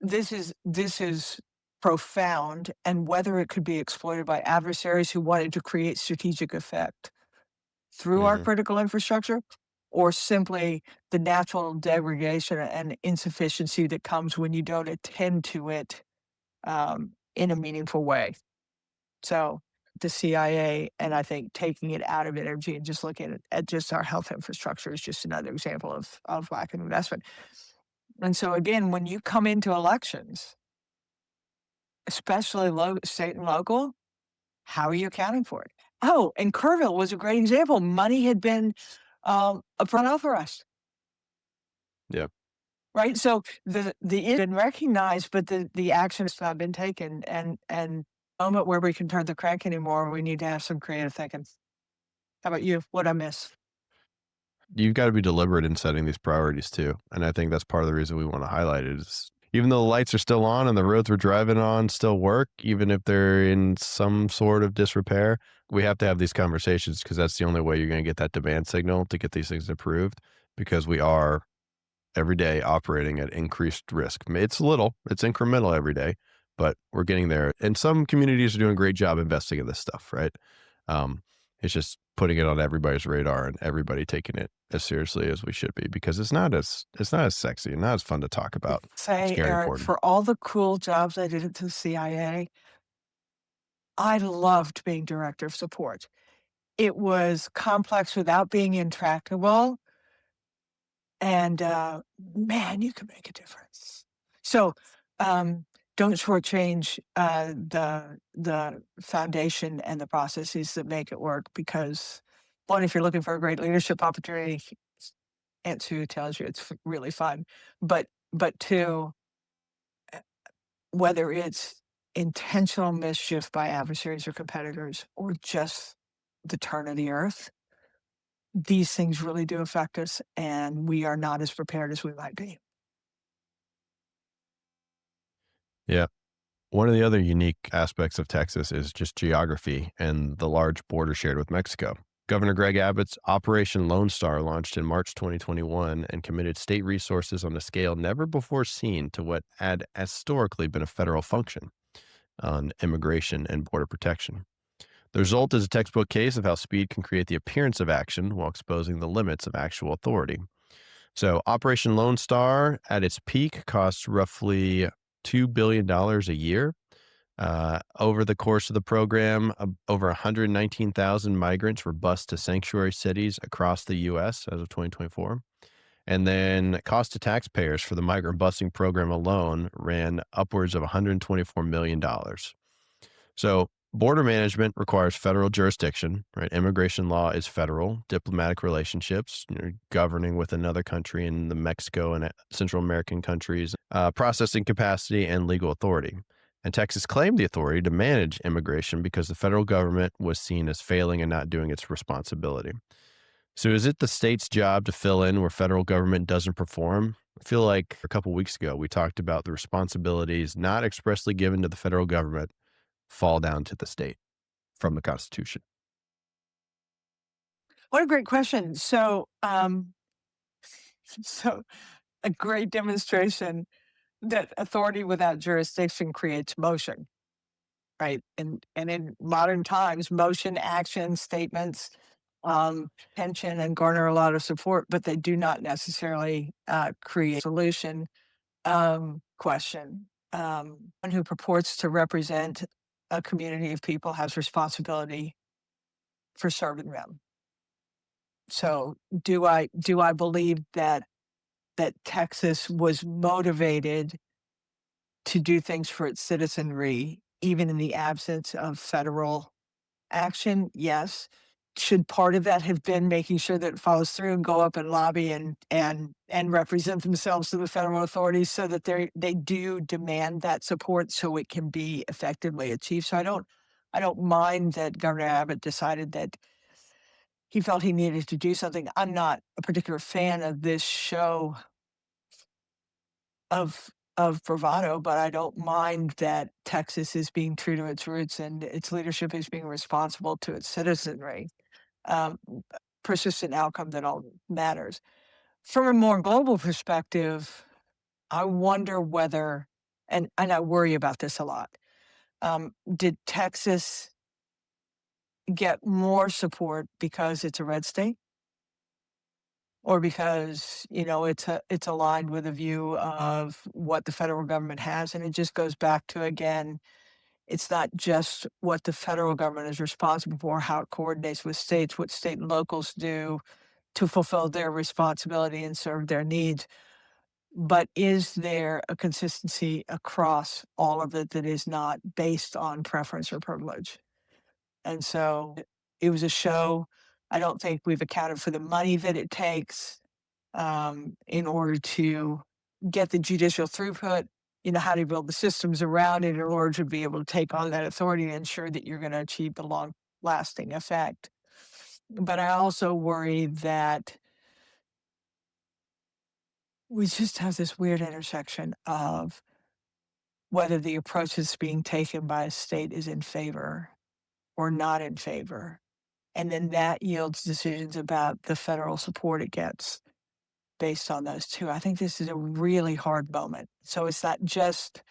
B: this is profound, and whether it could be exploited by adversaries who wanted to create strategic effect through our
A: Hmm.
B: critical infrastructure, or simply the natural degradation and insufficiency that comes when you don't attend to it in a meaningful way. So the CIA, and I think taking it out of energy and just looking at just our health infrastructure is just another example of lack of investment. And so again, when you come into elections, especially state and local, how are you accounting for it? Oh, and Kerrville was a great example. Money had been upfront authorized,
A: Yeah.
B: right? So the it's been recognized, but the action has not been taken. And moment where we can turn the crank anymore, we need to have some creative thinking. How about you? What I miss?
A: You've got to be deliberate in setting these priorities too. And I think that's part of the reason we want to highlight it is even though the lights are still on and the roads we're driving on still work, even if they're in some sort of disrepair, we have to have these conversations because that's the only way you're going to get that demand signal to get these things improved because we are every day operating at increased risk. It's little, it's incremental every day, but we're getting there. And some communities are doing a great job investing in this stuff, right? Um, it's just putting it on everybody's radar and everybody taking it as seriously as we should be because it's not as sexy and not as fun to talk about. It's
B: Say,
A: very
B: Eric,
A: important.
B: for all the cool jobs I did at the CIA, I loved being director of support. It was complex without being intractable, and, man, you can make a difference. So, um, don't shortchange, the foundation and the processes that make it work because, 1, if you're looking for a great leadership opportunity, Aunt Sue tells you it's really fun, but 2, whether it's intentional mischief by adversaries or competitors or just the turn of the earth, these things really do affect us, and we are not as prepared as we might be.
A: Yeah. One of the other unique aspects of Texas is just geography and the large border shared with Mexico. Governor Greg Abbott's Operation Lone Star launched in March 2021 and committed state resources on a scale never before seen to what had historically been a federal function on immigration and border protection. The result is a textbook case of how speed can create the appearance of action while exposing the limits of actual authority. So, Operation Lone Star at its peak cost roughly $2 billion a year over the course of the program, over 119,000 migrants were bused to sanctuary cities across the U.S. as of 2024. And then cost to taxpayers for the migrant busing program alone ran upwards of $124 million. So Border management requires federal jurisdiction, right? Immigration law is federal. Diplomatic relationships, governing with another country in the Mexico and Central American countries, processing capacity and legal authority. And Texas claimed the authority to manage immigration because the federal government was seen as failing and not doing its responsibility. So is it the state's job to fill in where federal government doesn't perform? I feel like a couple weeks ago we talked about the responsibilities not expressly given to the federal government fall down to the state from the Constitution.
B: What a great question. So a great demonstration that authority without jurisdiction creates motion, right? And in modern times, motion, action, statements, tension and garner a lot of support, but they do not necessarily create solution. Question. One who purports to represent a community of people has responsibility for serving them. So do I believe that Texas was motivated to do things for its citizenry, even in the absence of federal action? Yes. Should part of that have been making sure that it follows through and go up and lobby and represent themselves to the federal authorities so that they do demand that support so it can be effectively achieved? So I don't mind that Governor Abbott decided that he felt he needed to do something. I'm not a particular fan of this show of bravado, but I don't mind that Texas is being true to its roots and its leadership is being responsible to its citizenry. Um, Persistent outcome that all matters. From a more global perspective, I wonder whether, and I worry about this a lot. Did Texas get more support because it's a red state? Or because, it's aligned with a view of what the federal government has, and it just goes back to, again, it's not just what the federal government is responsible for, how it coordinates with states, what state and locals do to fulfill their responsibility and serve their needs, but is there a consistency across all of it that is not based on preference or privilege? And so it was a show. I don't think we've accounted for the money that it takes in order to get the judicial throughput. How do you build the systems around it in order to be able to take on that authority and ensure that you're going to achieve the long lasting effect. But I also worry that we just have this weird intersection of whether the approach that's being taken by a state is in favor or not in favor. And then that yields decisions about the federal support it gets based on those two. I think this is a really hard moment. So it's not just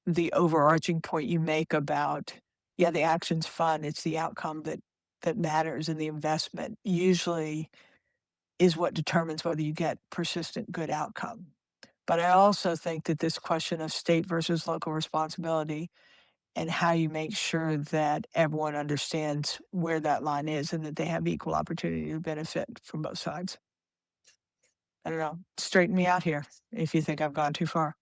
B: the overarching point you make about, yeah, the action's fun. It's the outcome that matters, and the investment usually is what determines whether you get persistent good outcome. But I also think that this question of state versus local responsibility and how you make sure that everyone understands where that line is and that they have equal opportunity to benefit from both sides. I don't know. Straighten me out here if you think I've gone too far.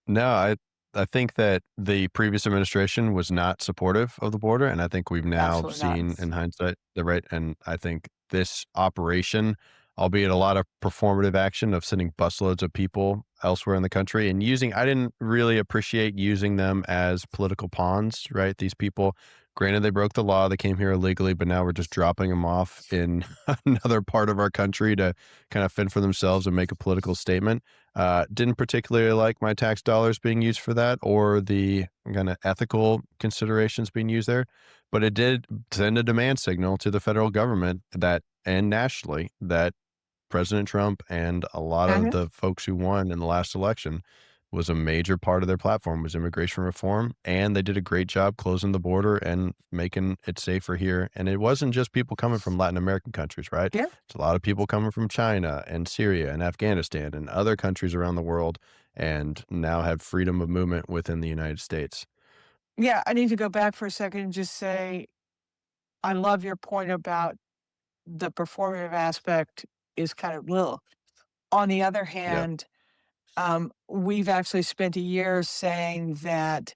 A: No, I think that the previous administration was not supportive of the border, and I think we've now
B: Absolutely not.
A: seen in hindsight the right. And I think this operation, albeit a lot of performative action of sending busloads of people elsewhere in the country and using, I didn't really appreciate using them as political pawns, right? These people, granted, they broke the law, they came here illegally, but now we're just dropping them off in another part of our country to kind of fend for themselves and make a political statement. Didn't particularly like my tax dollars being used for that or the kind of ethical considerations being used there, but it did send a demand signal to the federal government that and nationally that President Trump and a lot of
B: Mhm.
A: the folks who won in the last election was a major part of their platform was immigration reform, and they did a great job closing the border and making it safer here. And it wasn't just people coming from Latin American countries, right?
B: Yeah.
A: It's a lot of people coming from China and Syria and Afghanistan and other countries around the world, and now have freedom of movement within the United States.
B: Yeah, I need to go back for a second and just say, I love your point about the performative aspect is kind of little. On the other
A: Yeah.
B: hand, we've actually spent a year saying that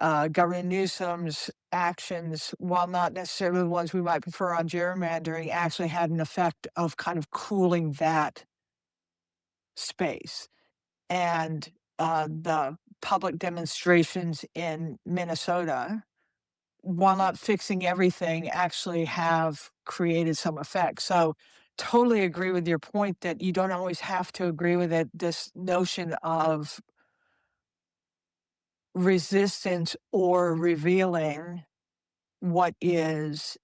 B: Governor Newsom's actions, while not necessarily the ones we might prefer on gerrymandering, actually had an effect of kind of cooling that space. And the public demonstrations in Minnesota, while not fixing everything, actually have created some effect. So, totally agree with your point that you don't always have to agree with it. This notion of resistance or revealing what is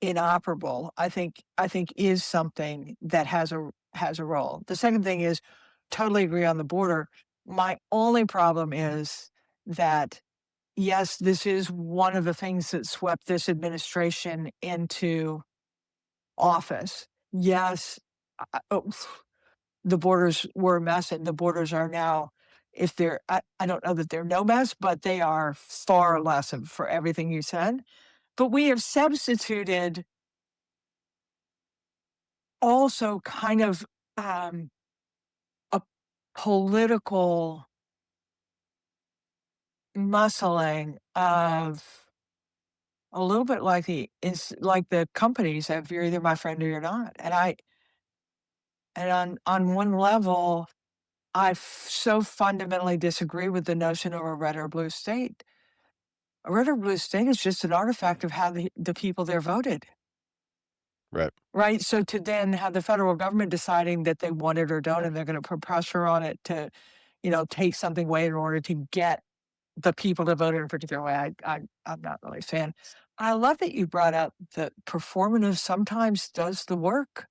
B: inoperable, I think is something that has a role. The second thing is totally agree on the border. My only problem is that yes, this is one of the things that swept this administration into office. Yes, oh, the borders were a mess, and the borders are now, if they're, I don't know that they're no mess, but they are far less of for everything you said. But we have substituted also kind of a political muscling of a little bit like like the companies of you're either my friend or you're not. And on one level, so fundamentally disagree with the notion of a red or blue state. A red or blue state is just an artifact of how the people there voted.
A: Right.
B: Right? So to then have the federal government deciding that they want it or don't, and they're gonna put pressure on it to, take something away in order to get the people to vote in a particular way, I'm not really a fan. I love that you brought up that performative sometimes does the work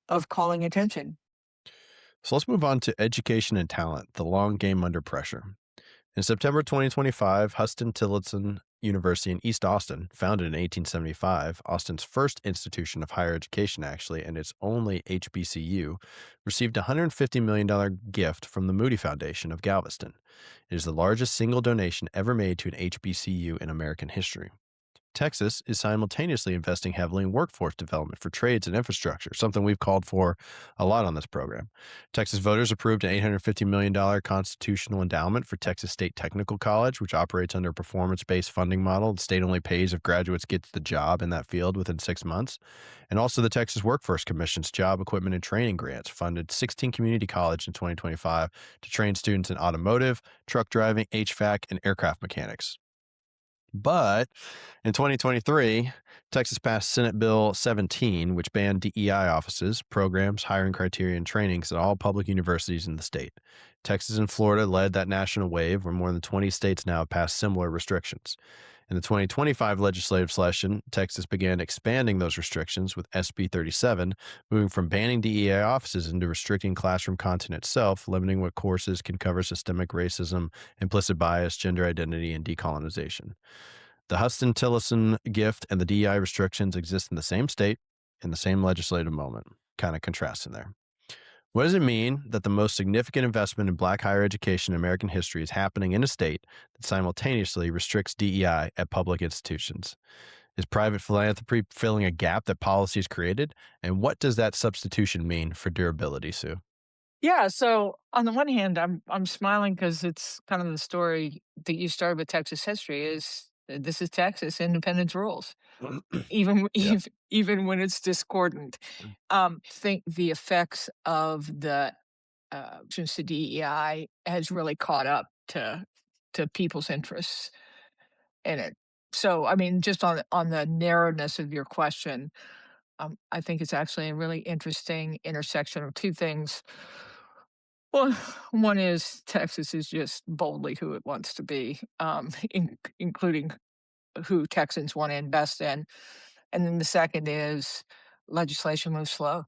B: of calling attention.
A: So let's move on to education and talent, the long game under pressure. In September 2025, Huston Tillotson University in East Austin, founded in 1875, Austin's first institution of higher education, actually, and its only HBCU, received a $150 million gift from the Moody Foundation of Galveston. It is the largest single donation ever made to an HBCU in American history. Texas is simultaneously investing heavily in workforce development for trades and infrastructure, something we've called for a lot on this program. Texas voters approved an $850 million constitutional endowment for Texas State Technical College, which operates under a performance based funding model. The state only pays if graduates get the job in that field within 6 months. And also, the Texas Workforce Commission's job, equipment, and training grants funded 16 community colleges in 2025 to train students in automotive, truck driving, HVAC, and aircraft mechanics. But in 2023, Texas passed Senate Bill 17, which banned DEI offices, programs, hiring criteria, and trainings at all public universities in the state. Texas and Florida led that national wave, where more than 20 states now have passed similar restrictions. In the 2025 legislative session, Texas began expanding those restrictions with SB 37, moving from banning DEI offices into restricting classroom content itself, limiting what courses can cover systemic racism, implicit bias, gender identity, and decolonization. The Huston Tillotson gift and the DEI restrictions exist in the same state in the same legislative moment. Kind of contrast in there. What does it mean that the most significant investment in black higher education in American history is happening in a state that simultaneously restricts DEI at public institutions? Is private philanthropy filling a gap that policy has created? And what does that substitution mean for durability, Sue?
B: Yeah, so on the one hand, I'm smiling because it's kind of the story that you started with Texas history is this is Texas, independence rules, even
A: Yep.
B: even when it's discordant. Think the effects of the since the DEI has really caught up to people's interests in it. So, I mean, just on the narrowness of your question, I think it's actually a really interesting intersection of two things. Well, one is Texas is just boldly who it wants to be, including who Texans want to invest in. And then the second is legislation moves slow,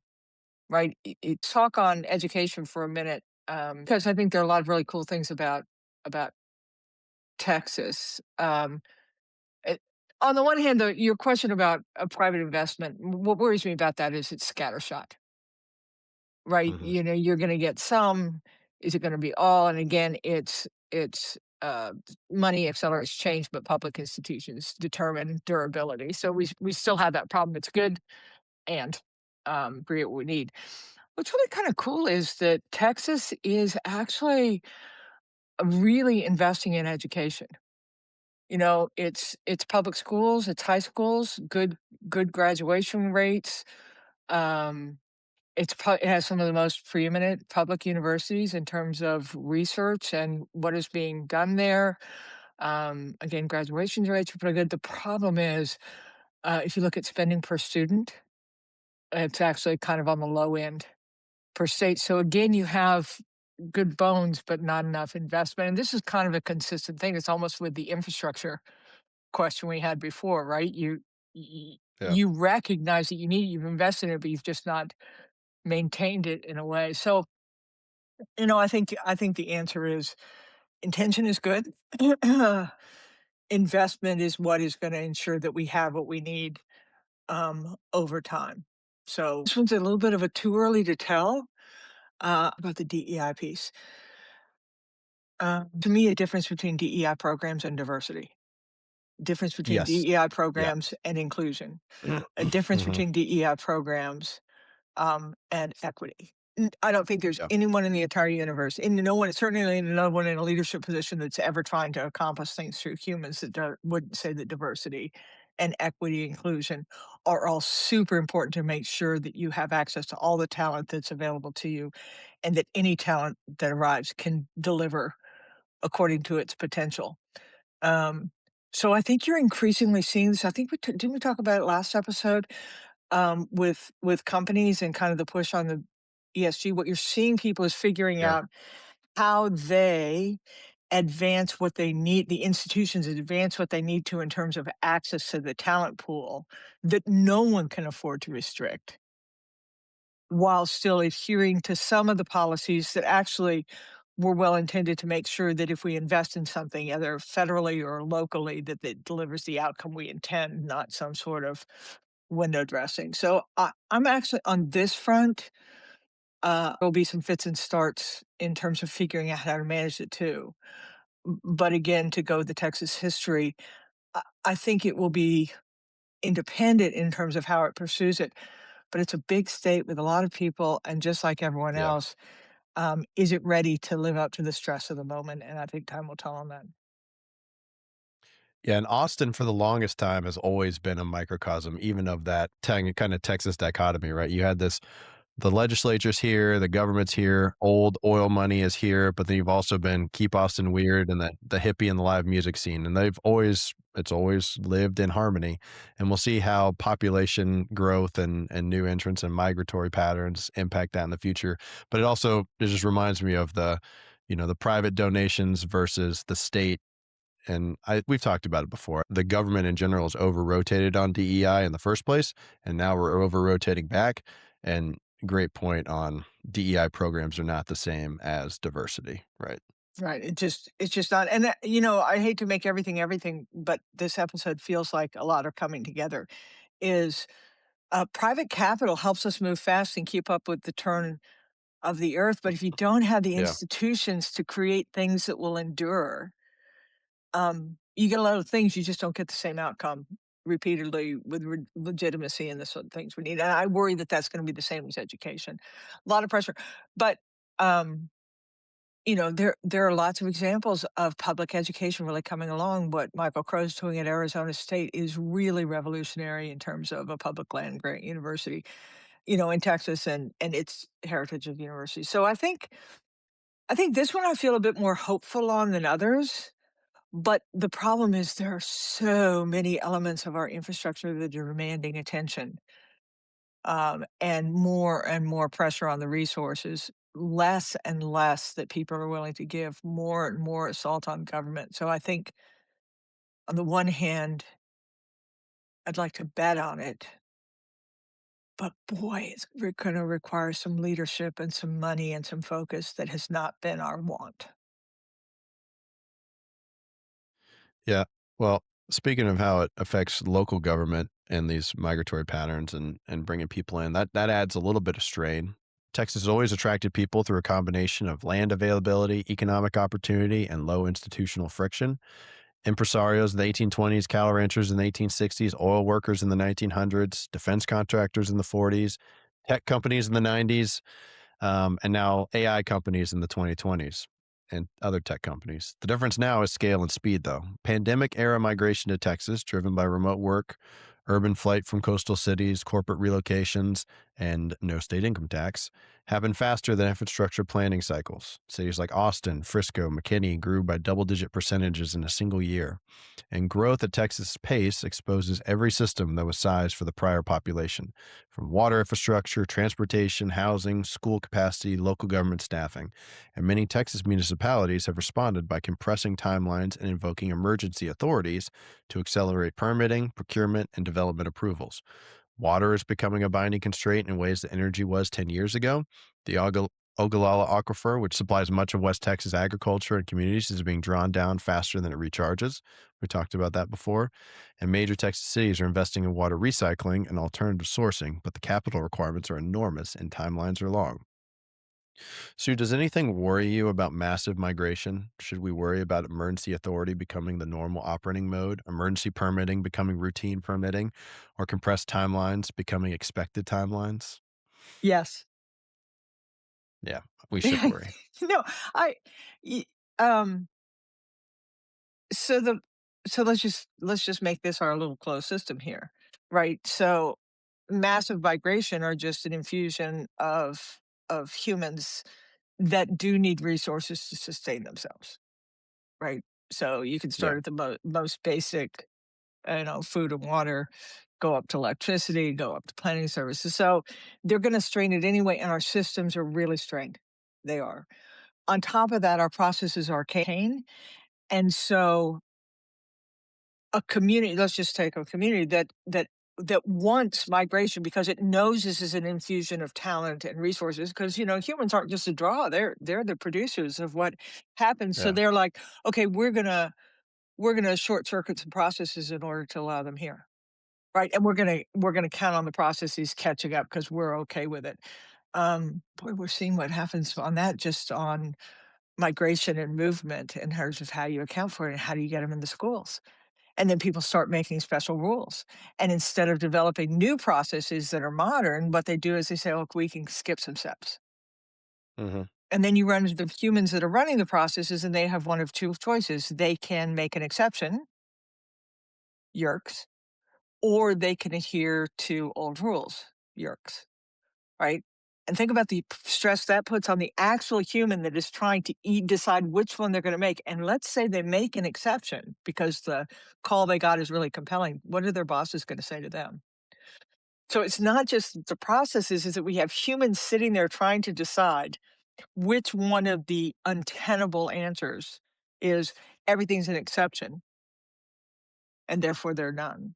B: right? Talk on education for a minute, because I think there are a lot of really cool things about Texas. It, on the one hand, your question about a private investment, what worries me about that is it's scattershot. Right?
A: Hmm.
B: You're gonna get some. Is it gonna be all? And again, it's money accelerates change, but public institutions determine durability. So we still have that problem. It's good and create what we need. What's really kind of cool is that Texas is actually really investing in education. It's public schools, it's high schools, good graduation rates. Um, it has some of the most preeminent public universities in terms of research and what is being done there. Again, graduation rates are pretty good. The problem is, if you look at spending per student, it's actually kind of on the low end per state. So again, you have good bones, but not enough investment. And this is kind of a consistent thing. It's almost with the infrastructure question we had before, right? Y-
A: Yeah.
B: you recognize that you've invested in it, but you've just not maintained it in a way. So, I think the answer is intention is good. Investment is what is going to ensure that we have what we need over time. So this one's a little bit of a too early to tell about the DEI piece. To me, a difference between DEI programs and diversity, difference between
A: Yes.
B: DEI
A: Yeah.
B: programs and inclusion, a difference
A: Mhm.
B: between DEI programs and equity. I don't think there's
A: Yeah.
B: anyone in the entire universe, and no one, certainly no one in a leadership position that's ever trying to accomplish things through humans that wouldn't say that diversity and equity inclusion are all super important to make sure that you have access to all the talent that's available to you and that any talent that arrives can deliver according to its potential. Um, so I think you're increasingly seeing this. I think didn't we talk about it last episode? With companies and kind of the push on the ESG, what you're seeing people is figuring
A: Yeah.
B: out how they advance what they need, the institutions advance what they need to in terms of access to the talent pool that no one can afford to restrict, while still adhering to some of the policies that actually were well intended to make sure that if we invest in something, either federally or locally, that it delivers the outcome we intend, not some sort of window dressing. So I'm actually on this front. There'll be some fits and starts in terms of figuring out how to manage it too. But again, to go with the Texas history, I think it will be independent in terms of how it pursues it. But it's a big state with a lot of people, and just like everyone
A: Yeah.
B: else, is it ready to live up to the stress of the moment? And I think time will tell on that.
A: Yeah, and Austin for the longest time has always been a microcosm, even of that kind of Texas dichotomy, right? You had this, the legislature's here, the government's here, old oil money is here, but then you've also been keep Austin weird and the hippie and the live music scene, and it's always lived in harmony. And we'll see how population growth and new entrants and migratory patterns impact that in the future. But it just reminds me of the private donations versus the state, and we've talked about it before. The government in general is over rotated on DEI in the first place, and now we're over rotating back. And great point on DEI programs are not the same as diversity, right?
B: Right. It's just not. And I hate to make everything everything, but this episode feels like a lot are coming together. Is private capital helps us move fast and keep up with the turn of the earth, but if you don't have the
A: Yeah.
B: institutions to create things that will endure, you get a lot of things, you just don't get the same outcome repeatedly with legitimacy and the sort of things we need. And I worry that that's going to be the same as education. A lot of pressure, but um, there are lots of examples of public education really coming along. What Michael Crow's doing at Arizona State is really revolutionary in terms of a public land grant university, in Texas and its heritage of universities. So I think this one I feel a bit more hopeful on than others. But the problem is there are so many elements of our infrastructure that are demanding attention, and more pressure on the resources, less and less that people are willing to give, more and more assault on government. So I think on the one hand, I'd like to bet on it, but boy, it's going to require some leadership and some money and some focus that has not been our want.
A: Yeah. Well, speaking of how it affects local government and these migratory patterns and bringing people in, that adds a little bit of strain. Texas has always attracted people through a combination of land availability, economic opportunity, and low institutional friction. Impresarios in the 1820s, cattle ranchers in the 1860s, oil workers in the 1900s, defense contractors in the 40s, tech companies in the 90s, and now AI companies in the 2020s. and other tech companies. The difference now is scale and speed, though. Pandemic era migration to Texas, driven by remote work, urban flight from coastal cities, corporate relocations, and no state income tax, happened faster than infrastructure planning cycles. Cities like Austin, Frisco, McKinney grew by double digit percentages in a single year. And growth at Texas' pace exposes every system that was sized for the prior population, from water infrastructure, transportation, housing, school capacity, local government staffing. And many Texas municipalities have responded by compressing timelines and invoking emergency authorities to accelerate permitting, procurement, and development approvals. Water is becoming a binding constraint in ways that energy was 10 years ago. The Ogallala Aquifer, which supplies much of West Texas agriculture and communities, is being drawn down faster than it recharges. We talked about that before. And major Texas cities are investing in water recycling and alternative sourcing, but the capital requirements are enormous and timelines are long. So, does anything worry you about massive migration? Should we worry about emergency authority becoming the normal operating mode, emergency permitting becoming routine permitting, or compressed timelines becoming expected timelines?
B: Yes.
A: Yeah, we should worry.
B: No, I y um, so the so let's just make this our little closed system here, right? So, massive migration are just an infusion of humans that do need resources to sustain themselves, right? So you can
A: Yeah.
B: start at the most basic, food and water, go up to electricity, go up to planning services. So they're going to strain it anyway, and our systems are really strained. They are. On top of that, our processes are arcane, and so a community. Let's just take a community that wants migration because it knows this is an infusion of talent and resources. Because humans aren't just a draw; they're the producers of what happens. So
A: Yeah.
B: they're like, okay, we're gonna short circuit some processes in order to allow them here. Right, and we're gonna count on the processes catching up because 'cause we're okay with it. Boy, we're seeing what happens on that just on migration and movement in terms of how you account for it and how do you get them in the schools. And then people start making special rules, and instead of developing new processes that are modern, what they do is they say, "Look, we can skip some steps."
A: Hmm.
B: And then you run into the humans that are running the processes, and they have one of 2 choices. They can make an exception, yerks, or they can adhere to old rules, yerks. Right? And think about the stress that puts on the actual human that is trying to decide which one they're going to make. And let's say they make an exception because the call they got is really compelling. What are their bosses going to say to them? So it's not just the processes, is that we have humans sitting there trying to decide which one of the untenable answers is everything's an exception and therefore they're none.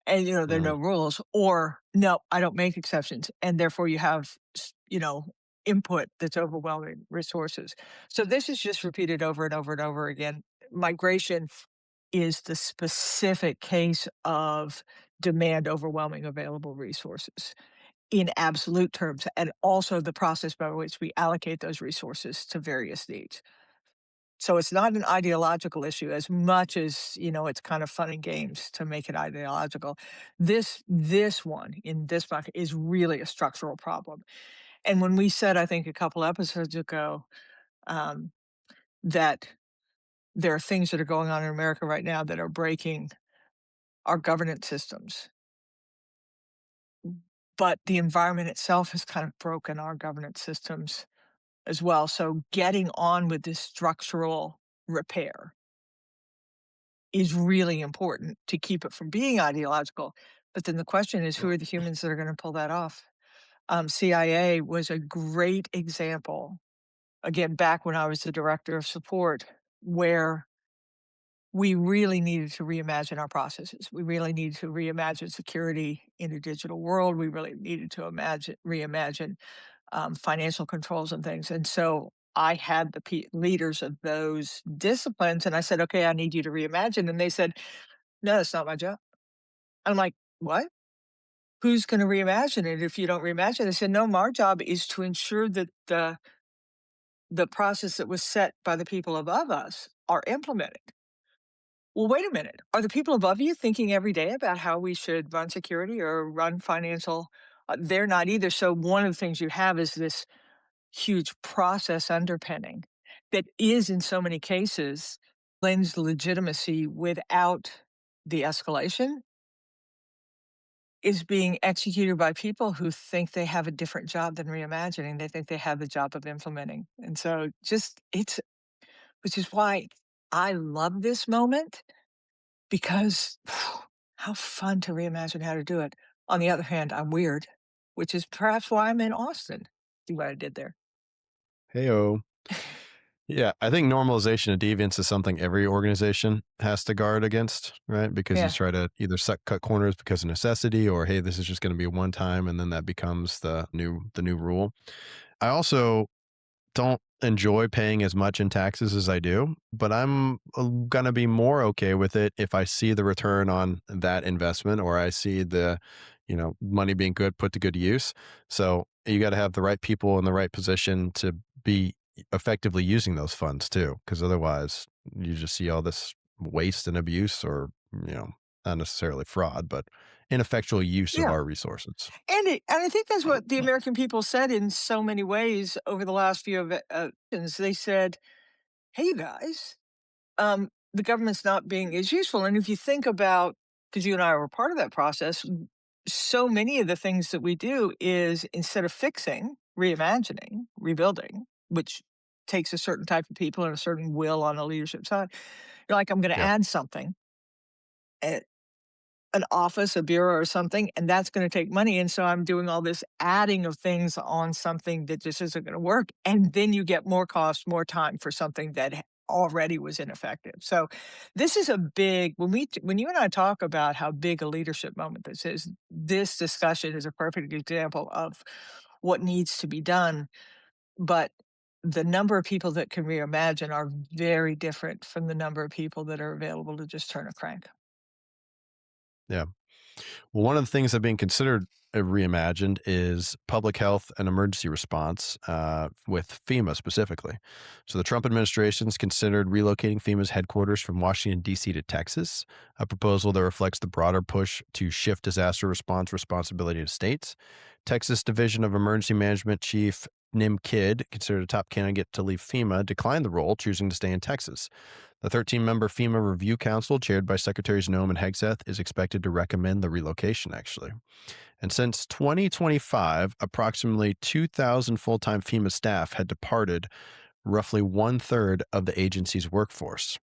B: And, there are
A: Hmm.
B: no rules, or no, I don't make exceptions. And therefore you have, input that's overwhelming resources. So this is just repeated over and over and over again. Migration is the specific case of demand overwhelming available resources in absolute terms, and also the process by which we allocate those resources to various needs. So it's not an ideological issue as much as, it's kind of fun and games to make it ideological. This one in this bucket is really a structural problem. And when we said, I think a couple episodes ago, um, that there are things that are going on in America right now that are breaking our governance systems, but the environment itself has kind of broken our governance systems as well. So getting on with this structural repair is really important to keep it from being ideological. But then the question is, who are the humans that are going to pull that off? CIA was a great example. Again, back when I was the director of support, where we really needed to reimagine our processes. We really needed to reimagine security in a digital world. We really needed to reimagine financial controls and things. And so I had the leaders of those disciplines, and I said, "Okay, I need you to reimagine." And they said, "No, that's not my job." I'm like, "What? Who's going to reimagine it if you don't reimagine?" They said, "No, our job is to ensure that the process that was set by the people above us are implemented." Well, wait a minute. Are the people above you thinking every day about how we should run security or run financial? They're not either. So one of the things you have is this huge process underpinning. that is in so many cases lends legitimacy without the escalation is being executed by people who think they have a different job than reimagining. They think they have the job of implementing. And so just it's which is why I love this moment because how fun to reimagine how to do it. On the other hand, I'm weird, which is perhaps why I'm in Austin. See what I did there.
A: Heyo. Yeah, I think normalization of deviance is something every organization has to guard against, right? Because you
B: Yeah.
A: try to either cut corners because of necessity, or hey, this is just going to be one time, and then that becomes the new rule. I also don't enjoy paying as much in taxes as I do, but I'm gonna be more okay with it if I see the return on that investment, or I see the, money being put to good use. So you got to have the right people in the right position to be effectively using those funds too, because otherwise you just see all this waste and abuse, or not necessarily fraud, but ineffectual use of
B: Yeah.
A: our resources.
B: And I think that's what the American people said in so many ways over the last few elections. They said, "Hey, you guys, the government's not being as useful." And if you think about, because you and I were part of that process, so many of the things that we do is instead of fixing, reimagining, rebuilding, which takes a certain type of people and a certain will on the leadership side. You're like, I'm going to
A: Yeah,
B: add something, an office, a bureau or something, and that's gonna take money, and so I'm doing all this adding of things on something that just isn't gonna work, and then you get more cost, more time for something that already was ineffective. So, this is a big when you and I talk about how big a leadership moment this is, this discussion is a perfect example of what needs to be done, but the number of people that can reimagine are very different from the number of people that are available to just turn a crank.
A: yeah. Well, one of the things that are being considered reimagined is public health and emergency response with FEMA specifically. So the Trump administration's considered relocating FEMA's headquarters from Washington, D.C. to Texas, a proposal that reflects the broader push to shift disaster response responsibility to states. Texas Division of Emergency Management Chief Nim Kidd, considered a top candidate to leave FEMA, declined the role, choosing to stay in Texas. The 13-member FEMA Review Council, chaired by Secretaries Nome and Hegseth, is expected to recommend the relocation, actually. And since 2025, approximately 2,000 full-time FEMA staff had departed, roughly one-third of the agency's workforce.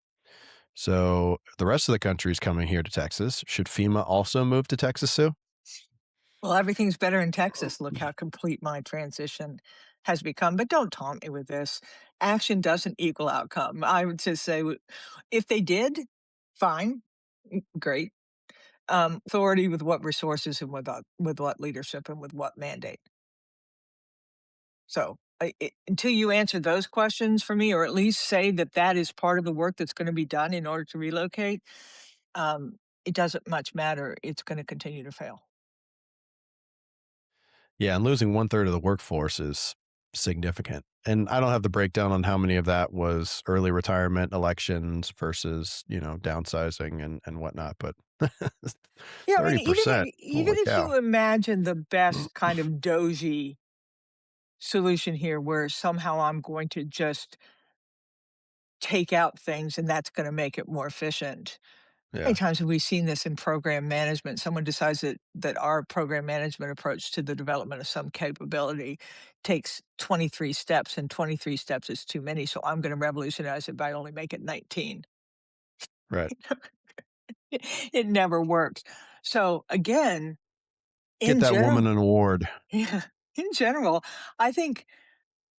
A: So the rest of the country is coming here to Texas. Should FEMA also move to Texas, Sue?
B: Well, everything's better in Texas. Look how complete my transition has become. But don't taunt me with this. Action doesn't equal outcome. I would just say if they did, fine, great. Authority with what resources and with what leadership and with what mandate. So until you answer those questions for me, or at least say that that is part of the work that's going to be done in order to relocate, um, it doesn't much matter. It's going to continue to fail.
A: Yeah, and losing one-third of the workforce is significant. And I don't have the breakdown on how many of that was early retirement elections versus, downsizing and whatnot, but
B: Yeah, I mean,
A: 30%.
B: even
A: Holy
B: if
A: cow.
B: you imagine the best kind of doji solution here, where somehow I'm going to just take out things and that's going to make it more efficient. How many
A: Yeah,
B: times have we seen this in program management? Someone decides that our program management approach to the development of some capability takes 23 steps, and 23 steps is too many. So I'm going to revolutionize it by only make it 19.
A: right.
B: It never works. So again,
A: Get
B: in
A: that
B: general,
A: woman an award.
B: yeah, in general, I think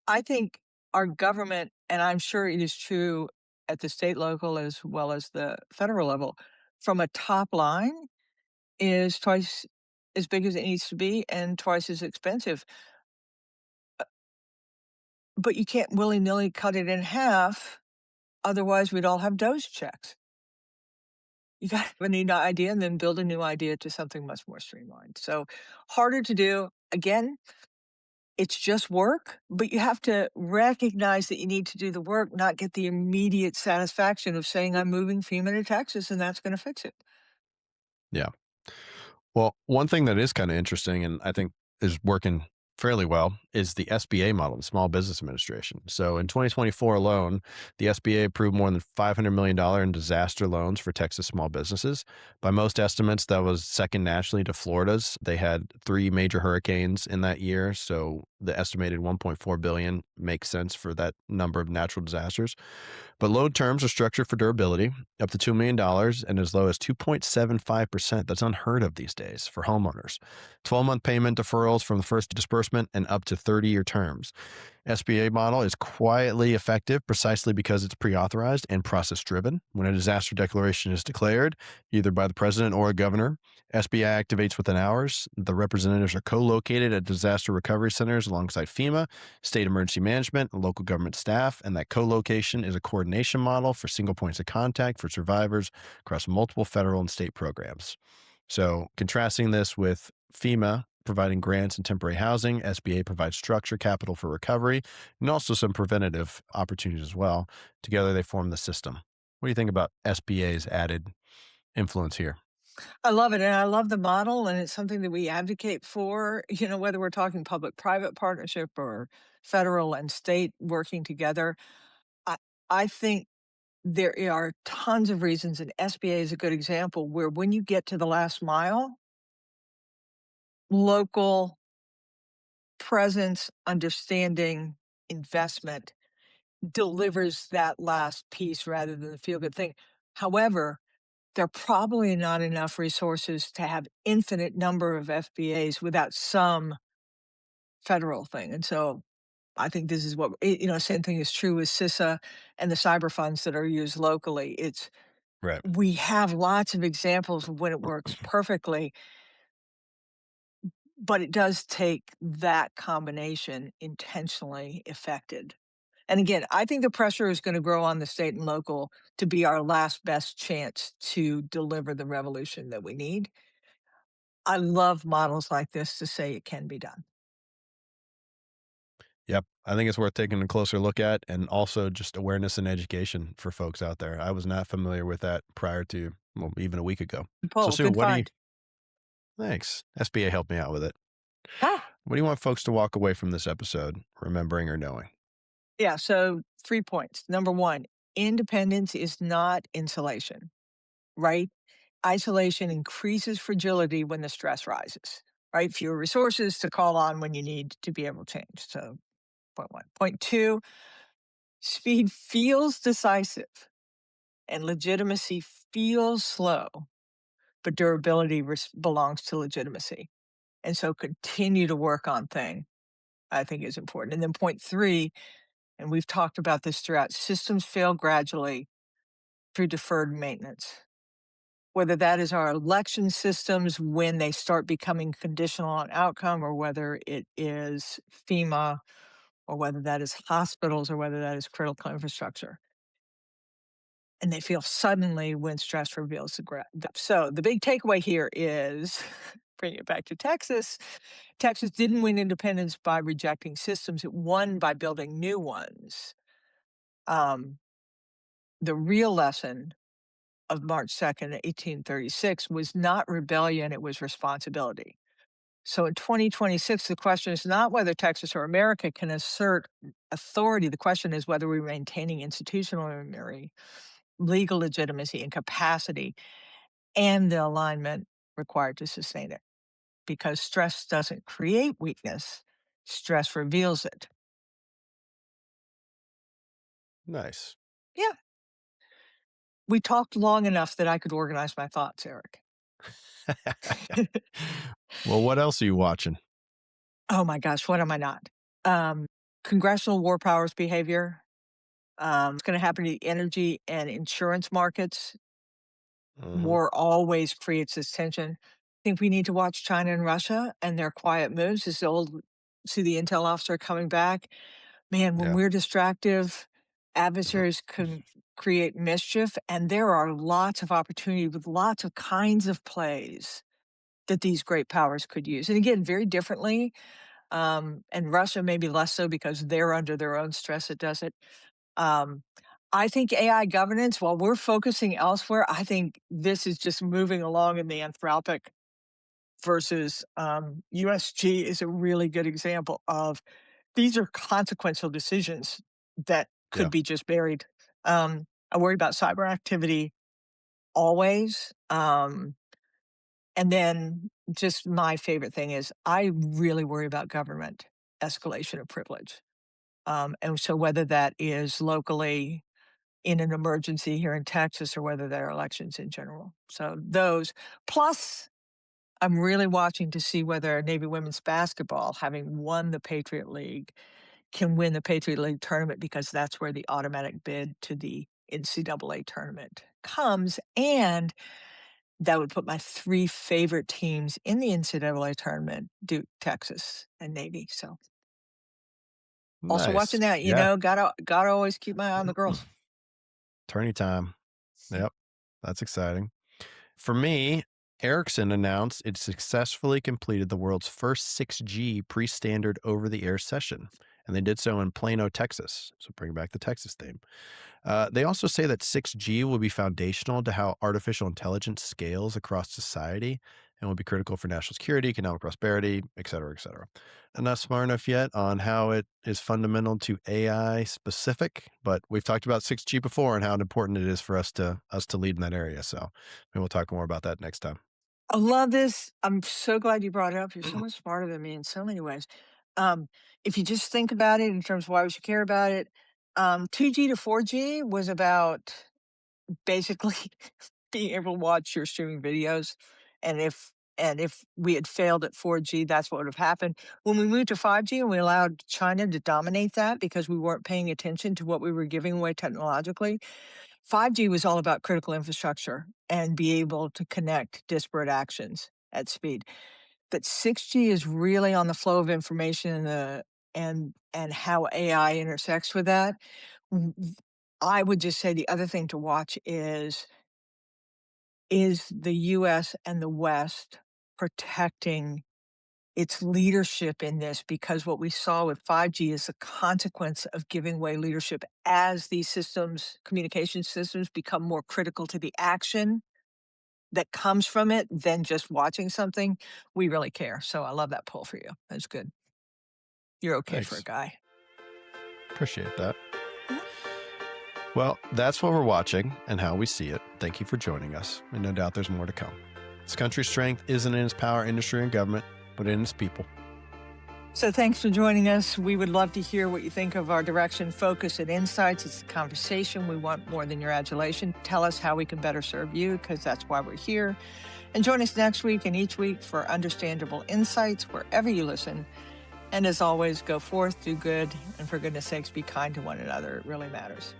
B: I think our government, and I'm sure it is true at the state, local, as well as the federal level, from a top line, is twice as big as it needs to be and twice as expensive. But you can't willy nilly cut it in half. Otherwise, we'd all have Doge checks. You got to have a new idea and then build a new idea to something much more streamlined. So harder to do. Again, it's just work, but you have to recognize that you need to do the work, not get the immediate satisfaction of saying, I'm moving FEMA to Texas and that's going to fix it.
A: Yeah. Well, one thing that is kind of interesting and I think is working fairly well is the SBA model, the Small Business Administration. So in 2024 alone, the SBA approved more than $500 million in disaster loans for Texas small businesses. By most estimates, that was second nationally to Florida's. They had three major hurricanes in that year. So the estimated 1.4 billion makes sense for that number of natural disasters. But loan terms are structured for durability, up to $2 million and as low as 2.75%. That's unheard of these days for homeowners. 12-month payment deferrals from the first disbursement and up to 30-year terms. SBA model is quietly effective precisely because it's pre-authorized and process-driven. When a disaster declaration is declared, either by the president or a governor, SBA activates within hours. The representatives are co-located at disaster recovery centers alongside FEMA, state emergency management, and local government staff, and that co-location is a coordination model for single points of contact for survivors across multiple federal and state programs. So, contrasting this with FEMA providing grants and temporary housing, SBA provides structure, capital for recovery, and also some preventative opportunities as well. Together, they form the system. What do you think about SBA's added influence here?
B: I love it, and I love the model, and it's something that we advocate for, whether we're talking public-private partnership or federal and state working together. I I think there are tons of reasons, and SBA is a good example, where when you get to the last mile, local presence, understanding, investment delivers that last piece rather than the feel-good thing. However, there are probably not enough resources to have infinite number of FBAs without some federal thing, and so I think this is what same thing is true with CISA and the cyber funds that are used locally. It's
A: Right.
B: We have lots of examples of when it works perfectly, but it does take that combination intentionally effected. And again, I think the pressure is gonna grow on the state and local to be our last best chance to deliver the revolution that we need. I love models like this to say it can be done.
A: Yep. I think it's worth taking a closer look at and also just awareness and education for folks out there. I was not familiar with that prior to, well, even a week ago. So,
B: Paul,
A: Sue,
B: good
A: what do you,
B: find.
A: thanks. SBA helped me out with it.
B: Ah,
A: What do you want folks to walk away from this episode remembering or knowing?
B: yeah, so 3 points. Number 1, independence is not insulation, right? Isolation increases fragility when the stress rises, right? Fewer resources to call on when you need to be able to change. So, point 1. Point 2, speed feels decisive and legitimacy feels slow, but durability belongs to legitimacy. And so continue to work on thing, I think is important. And then point 3, and we've talked about this throughout, systems fail gradually through deferred maintenance. Whether that is our election systems when they start becoming conditional on outcome, or whether it is FEMA, or whether that is hospitals, or whether that is critical infrastructure. And they feel suddenly when stress reveals depth. So the big takeaway here is bring it back to Texas. Texas didn't win independence by rejecting systems, it won by building new ones. Um, the real lesson of March 2nd, 1836 was not rebellion, it was responsibility. So in 2026, the question is not whether Texas or America can assert authority. The question is whether we're maintaining institutional memory, legal legitimacy, and capacity, and the alignment required to sustain it. Because stress doesn't create weakness, stress reveals it.
A: Nice.
B: Yeah, we talked long enough that I could organize my thoughts, Eric.
A: Well, what else are you watching?
B: Oh my gosh, what am I not? Um, Congressional war powers behavior. It's going to happen to the energy and insurance markets.
A: Hmm.
B: War always creates this tension. I think we need to watch China and Russia and their quiet moves. As the old, see the intel officer coming back. Man, when
A: Yeah.
B: we're distractive, adversaries can create mischief, and there are lots of opportunity with lots of kinds of plays that these great powers could use. And again, very differently. And Russia maybe less so because they're under their own stress that does it. Um, I think AI governance, while we're focusing elsewhere, I think this is just moving along in the anthropic versus USG is a really good example of these are consequential decisions that
A: Yeah.
B: could be just buried. I worry about cyber activity always. And then just my favorite thing is I really worry about government escalation of privilege. And so whether that is locally in an emergency here in Texas or whether they're elections in general. So those plus I'm really watching to see whether Navy women's basketball, having won the Patriot League, can win the Patriot League tournament because that's where the automatic bid to the NCAA tournament comes. And that would put my 3 favorite teams in the NCAA tournament, Duke, Texas, and Navy. So also watching
A: Nice.
B: that,
A: Yeah.
B: gotta always keep my eye on the girls.
A: Tourney time. Yep. That's exciting. For me, Ericsson announced it successfully completed the world's first 6G pre-standard over-the-air session, and they did so in Plano, Texas. So bring back the Texas theme. They also say that 6G will be foundational to how artificial intelligence scales across society and will be critical for national security, economic prosperity, et cetera, et cetera. I'm not smart enough yet on how it is fundamental to AI specific, but we've talked about 6G before and how important it is for us to lead in that area. So maybe we'll talk more about that next time.
B: I love this. I'm so glad you brought it up. You're so much smarter than me in so many ways. Um, if you just think about it in terms of why we should care about it, 2G to 4G was about basically being able to watch your streaming videos. And if we had failed at 4G, that's what would have happened. When we moved to 5G and we allowed China to dominate that because we weren't paying attention to what we were giving away technologically, 5G was all about critical infrastructure and be able to connect disparate actions at speed. But 6G is really on the flow of information and and how AI intersects with that. I would just say the other thing to watch is the US and the West protecting its leadership in this, because what we saw with 5G is a consequence of giving away leadership as these systems, communication systems, become more critical to the action that comes from it than just watching something. We really care. So I love that poll for you. That's good. You're okay for a
A: Thanks.
B: guy.
A: Appreciate that.
B: Mhm.
A: Well, that's what we're watching and how we see it. Thank you for joining us. And no doubt there's more to come. This country's strength isn't in its power, industry, and government, but in its people.
B: So thanks for joining us. We would love to hear what you think of our direction, focus, and insights. It's a conversation. We want more than your adulation. Tell us how we can better serve you, because that's why we're here. And join us next week and each week for understandable insights wherever you listen. And as always, go forth, do good, and for goodness sakes, be kind to one another. It really matters.